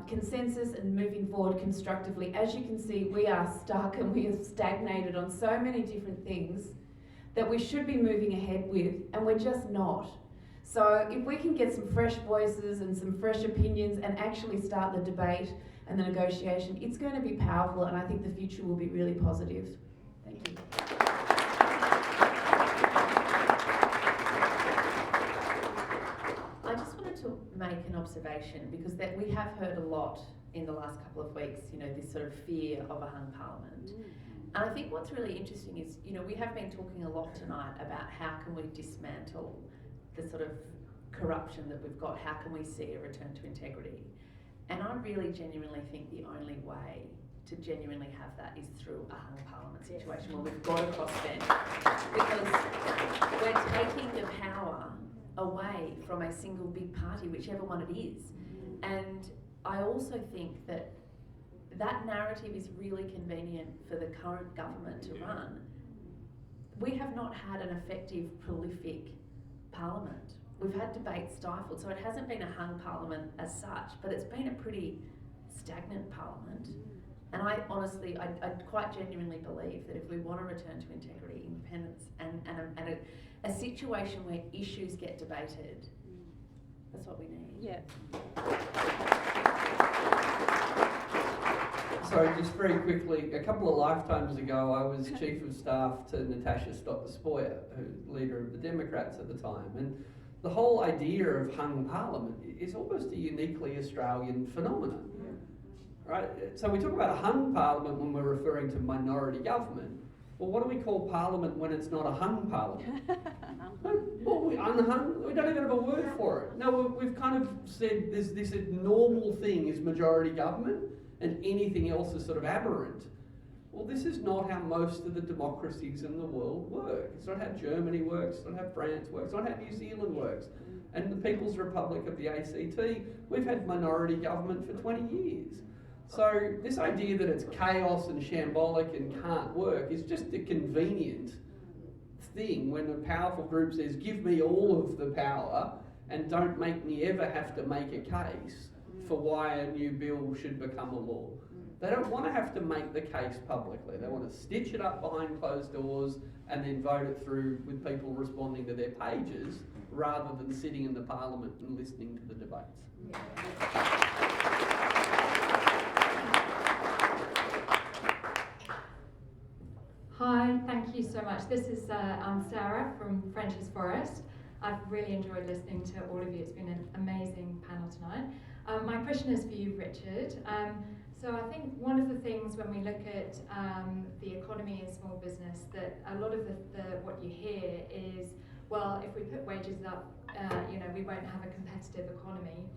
B: consensus and moving forward constructively. As you can see, we are stuck and we have stagnated on so many different things that we should be moving ahead with, and we're just not. So if we can get some fresh voices and some fresh opinions and actually start the debate and the negotiation, it's going to be powerful, and I think the future will be really positive. Thank you.
A: I just wanted to make an observation, because that we have heard a lot in the last couple of weeks, this sort of fear of a hung parliament. And I think what's really interesting is, we have been talking a lot tonight about how can we dismantle the sort of corruption that we've got, how can we see a return to integrity? And I really genuinely think the only way to genuinely have that is through a hung parliament situation where we've got a crossbend, because we're taking the power away from a single big party, whichever one it is. And I also think that that narrative is really convenient for the current government to run. We have not had an effective, prolific parliament. We've had debate stifled, so it hasn't been a hung parliament as such, but it's been a pretty stagnant parliament. And I honestly, I quite genuinely believe that if we want to return to integrity, independence, and a situation where issues get debated, that's what we need.
E: Yeah.
C: Sorry, just very quickly, a couple of lifetimes ago, I was Chief of Staff to Natasha Stott-Despoja, who's leader of the Democrats at the time. And the whole idea of hung parliament is almost a uniquely Australian phenomenon. right? So we talk about a hung parliament when we're referring to minority government. Well, what do we call parliament when it's not a hung parliament? Well, we unhung, we don't even have a word for it. No, we've kind of said this normal thing is majority government and anything else is sort of aberrant. Well, this is not how most of the democracies in the world work. It's not how Germany works, it's not how France works, it's not how New Zealand works. And the People's Republic of the ACT, we've had minority government for 20 years. So this idea that it's chaos and shambolic and can't work is just a convenient thing when a powerful group says, give me all of the power and don't make me ever have to make a case for why a new bill should become a law. They don't want to have to make the case publicly. They want to stitch it up behind closed doors and then vote it through with people responding to their pages rather than sitting in the parliament and listening to the debates.
L: Hi, thank you so much. This is I'm Sarah from French's Forest. I've really enjoyed listening to all of you. It's been an amazing panel tonight. My question is for you, Richard. So I think one of the things when we look at the economy and small business, that a lot of what you hear is, well, if we put wages up, we won't have a competitive economy.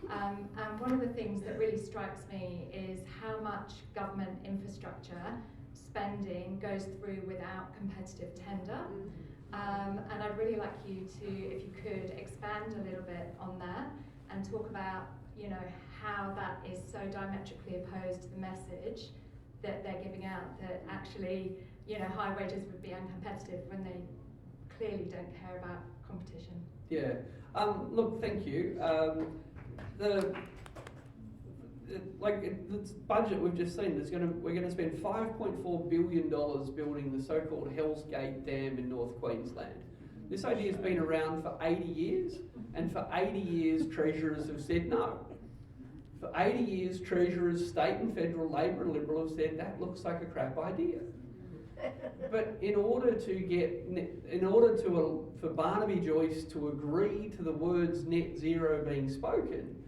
L: And one of the things that really strikes me is how much government infrastructure spending goes through without competitive tender. And I'd really like you to, if you could, expand a little bit on that and talk about, how that is so diametrically opposed to the message that they're giving out, that actually, high wages would be uncompetitive when they clearly don't care about competition.
C: Yeah. Look, thank you. The budget we've just seen, we're going to spend $5.4 billion building the so-called Hell's Gate Dam in North Queensland. This idea has been around for 80 years, and for 80 years treasurers have said no. For 80 years, treasurers, state and federal, Labor and Liberal, have said that looks like a crap idea. But for Barnaby Joyce to agree to the words net zero being spoken,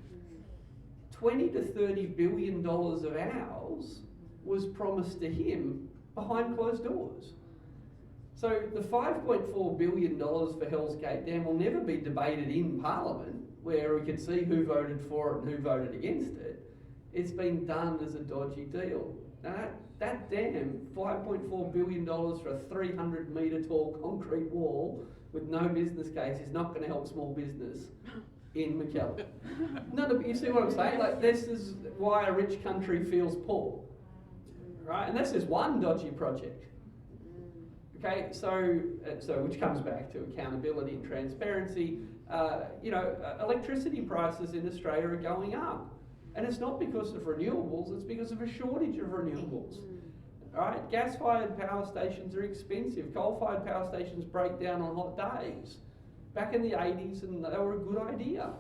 C: $20 to $30 billion of ours was promised to him behind closed doors. So the $5.4 billion for Hell's Gate Dam will never be debated in Parliament, where we could see who voted for it and who voted against it. It's been done as a dodgy deal. Now that dam, $5.4 billion for a 300 metre tall concrete wall with no business case, is not going to help small business in McKellar. No, but you see what I'm saying? Like, this is why a rich country feels poor, right? And this is one dodgy project. Okay, so which comes back to accountability and transparency. Electricity prices in Australia are going up, and it's not because of renewables; it's because of a shortage of renewables. All right, gas-fired power stations are expensive. Coal-fired power stations break down on hot days. Back in the 80s, and they were a good idea.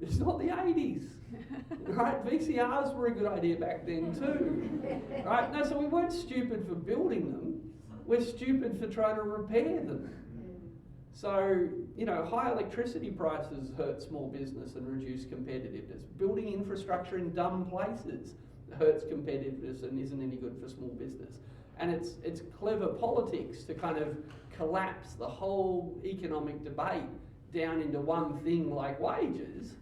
C: It's not the 80s, right? VCRs were a good idea back then too, right? No, so we weren't stupid for building them. We're stupid for trying to repair them. So, high electricity prices hurt small business and reduce competitiveness. Building infrastructure in dumb places hurts competitiveness and isn't any good for small business. And it's clever politics to kind of collapse the whole economic debate down into one thing like wages,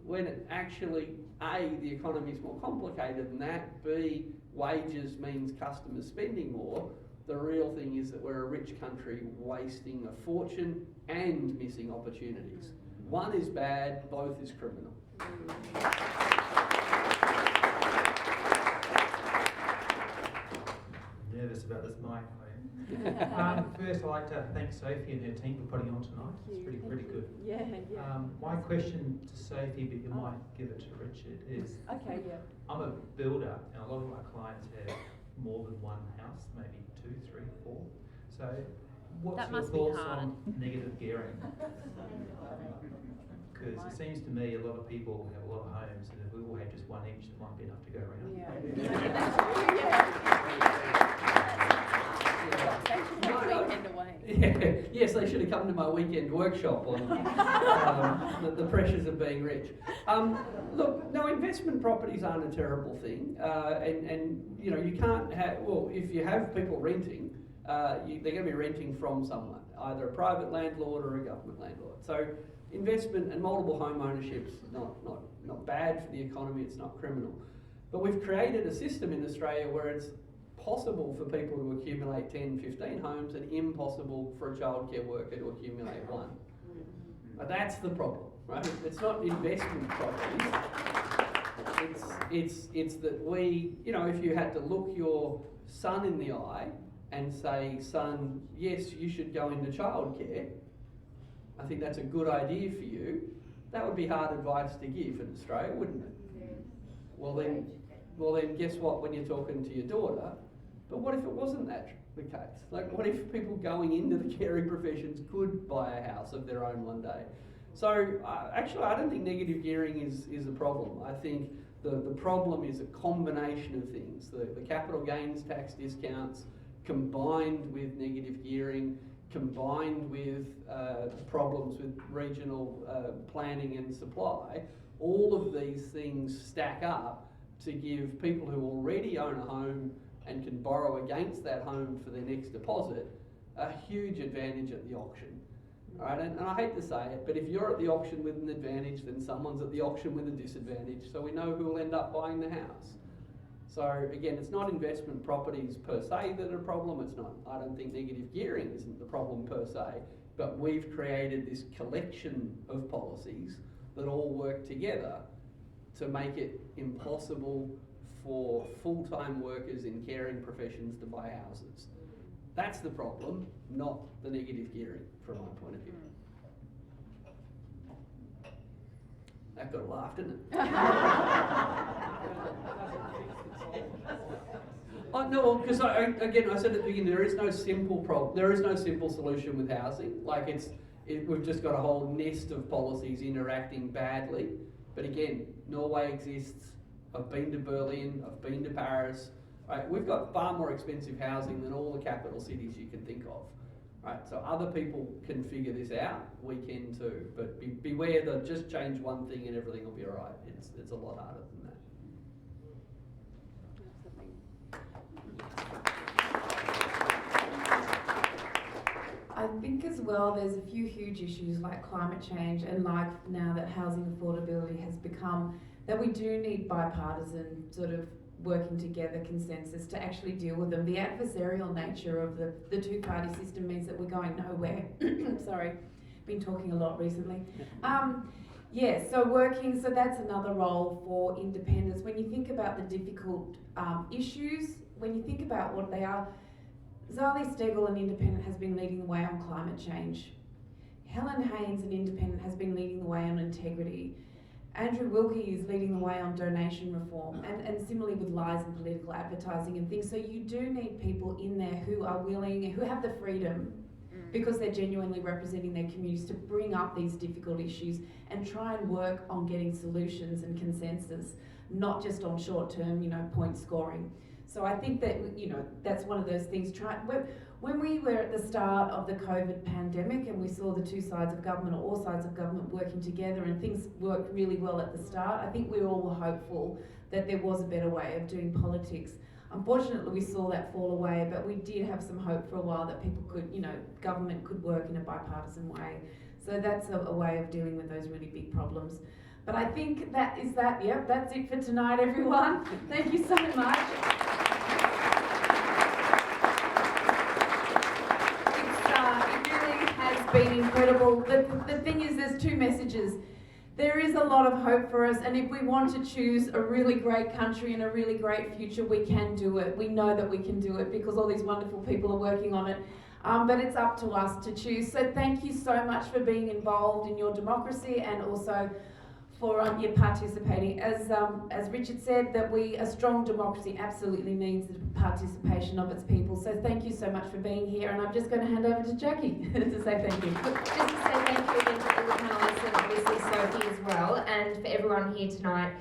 C: when it actually, A, the economy is more complicated than that, B, wages means customers spending more. The real thing is that we're a rich country wasting a fortune and missing opportunities. One is bad, both is criminal.
M: Nervous about this mic. First, I'd like to thank Sophie and her team for putting on tonight. It's pretty good.
E: Yeah.
M: My question to Sophie, but you might give it to Richard, is
E: Okay, yeah.
M: I'm a builder, and a lot of my clients have more than one house, maybe 2, 3, 4. So, what's your thoughts on negative gearing? Because it seems to me a lot of people have a lot of homes, and if we all had just one each, it might be enough to go around.
E: They should have weekend away.
C: Yes, they should have come to my weekend workshop on the pressures of being rich. Look, no, investment properties aren't a terrible thing, and you know, you can't have, well, if you have people renting, they're going to be renting from someone, either a private landlord or a government landlord. So investment and multiple home ownership's not bad for the economy, it's not criminal. But we've created a system in Australia where it's possible for people to accumulate 10, 15 homes and impossible for a childcare worker to accumulate one. That's the problem, right? It's not investment properties. It's that we, you know, if you had to look your son in the eye and say, son, yes, you should go into childcare, I think that's a good idea for you, that would be hard advice to give in Australia, wouldn't it? Well then guess what, when you're talking to your daughter, but what if it wasn't that the case? Like, what if people going into the caring professions could buy a house of their own one day? So actually I don't think negative gearing is a problem. I think the problem is a combination of things. The capital gains tax discounts combined with negative gearing, combined with problems with regional planning and supply, all of these things stack up to give people who already own a home and can borrow against that home for their next deposit a huge advantage at the auction. Right? And I hate to say it, but if you're at the auction with an advantage, then someone's at the auction with a disadvantage, so we know who will end up buying the house. So again, it's not investment properties per se that are a problem. It's not, I don't think negative gearing isn't the problem per se, but we've created this collection of policies that all work together to make it impossible for full-time workers in caring professions to buy houses. That's the problem, not the negative gearing from my point of view. That got a laugh, didn't it? Oh, no, because again, I said at the beginning, there is no simple problem. There is no simple solution with housing. Like we've just got a whole nest of policies interacting badly. But again, Norway exists. I've been to Berlin. I've been to Paris. Right? We've got far more expensive housing than all the capital cities you can think of. Right? So other people can figure this out. We can too. But beware that just change one thing and everything will be all right. It's a lot harder than that.
B: I think as well there's a few huge issues like climate change and like now that housing affordability has become that we do need bipartisan sort of working together consensus to actually deal with them. The adversarial nature of the two-party system means that we're going nowhere. Sorry, been talking a lot recently. So that's another role for independents. When you think about the difficult issues, when you think about what they are, Zali Steggall, an independent, has been leading the way on climate change. Helen Haynes, an independent, has been leading the way on integrity. Andrew Wilkie is leading the way on donation reform, and similarly with lies and political advertising and things. So you do need people in there who are willing, who have the freedom, because they're genuinely representing their communities, to bring up these difficult issues and try and work on getting solutions and consensus, not just on short-term, point scoring. So I think that, that's one of those things. When we were at the start of the COVID pandemic and we saw the two sides of government or all sides of government working together and things worked really well at the start, I think we all were hopeful that there was a better way of doing politics. Unfortunately, we saw that fall away, but we did have some hope for a while that people could, government could work in a bipartisan way. So that's a way of dealing with those really big problems. But I think that's it for tonight, everyone. Thank you so much. Been incredible. The thing is, there's two messages. There is a lot of hope for us, and if we want to choose a really great country and a really great future, we can do it. We know that we can do it because all these wonderful people are working on it. But it's up to us to choose. So thank you so much for being involved in your democracy and also for your participating. As Richard said, that a strong democracy absolutely needs the participation of its people. So thank you so much for being here, and I'm just going to hand over to Jackie to say thank you.
N: Just to say thank you again to all the panellists and obviously Sophie as well, and for everyone here tonight.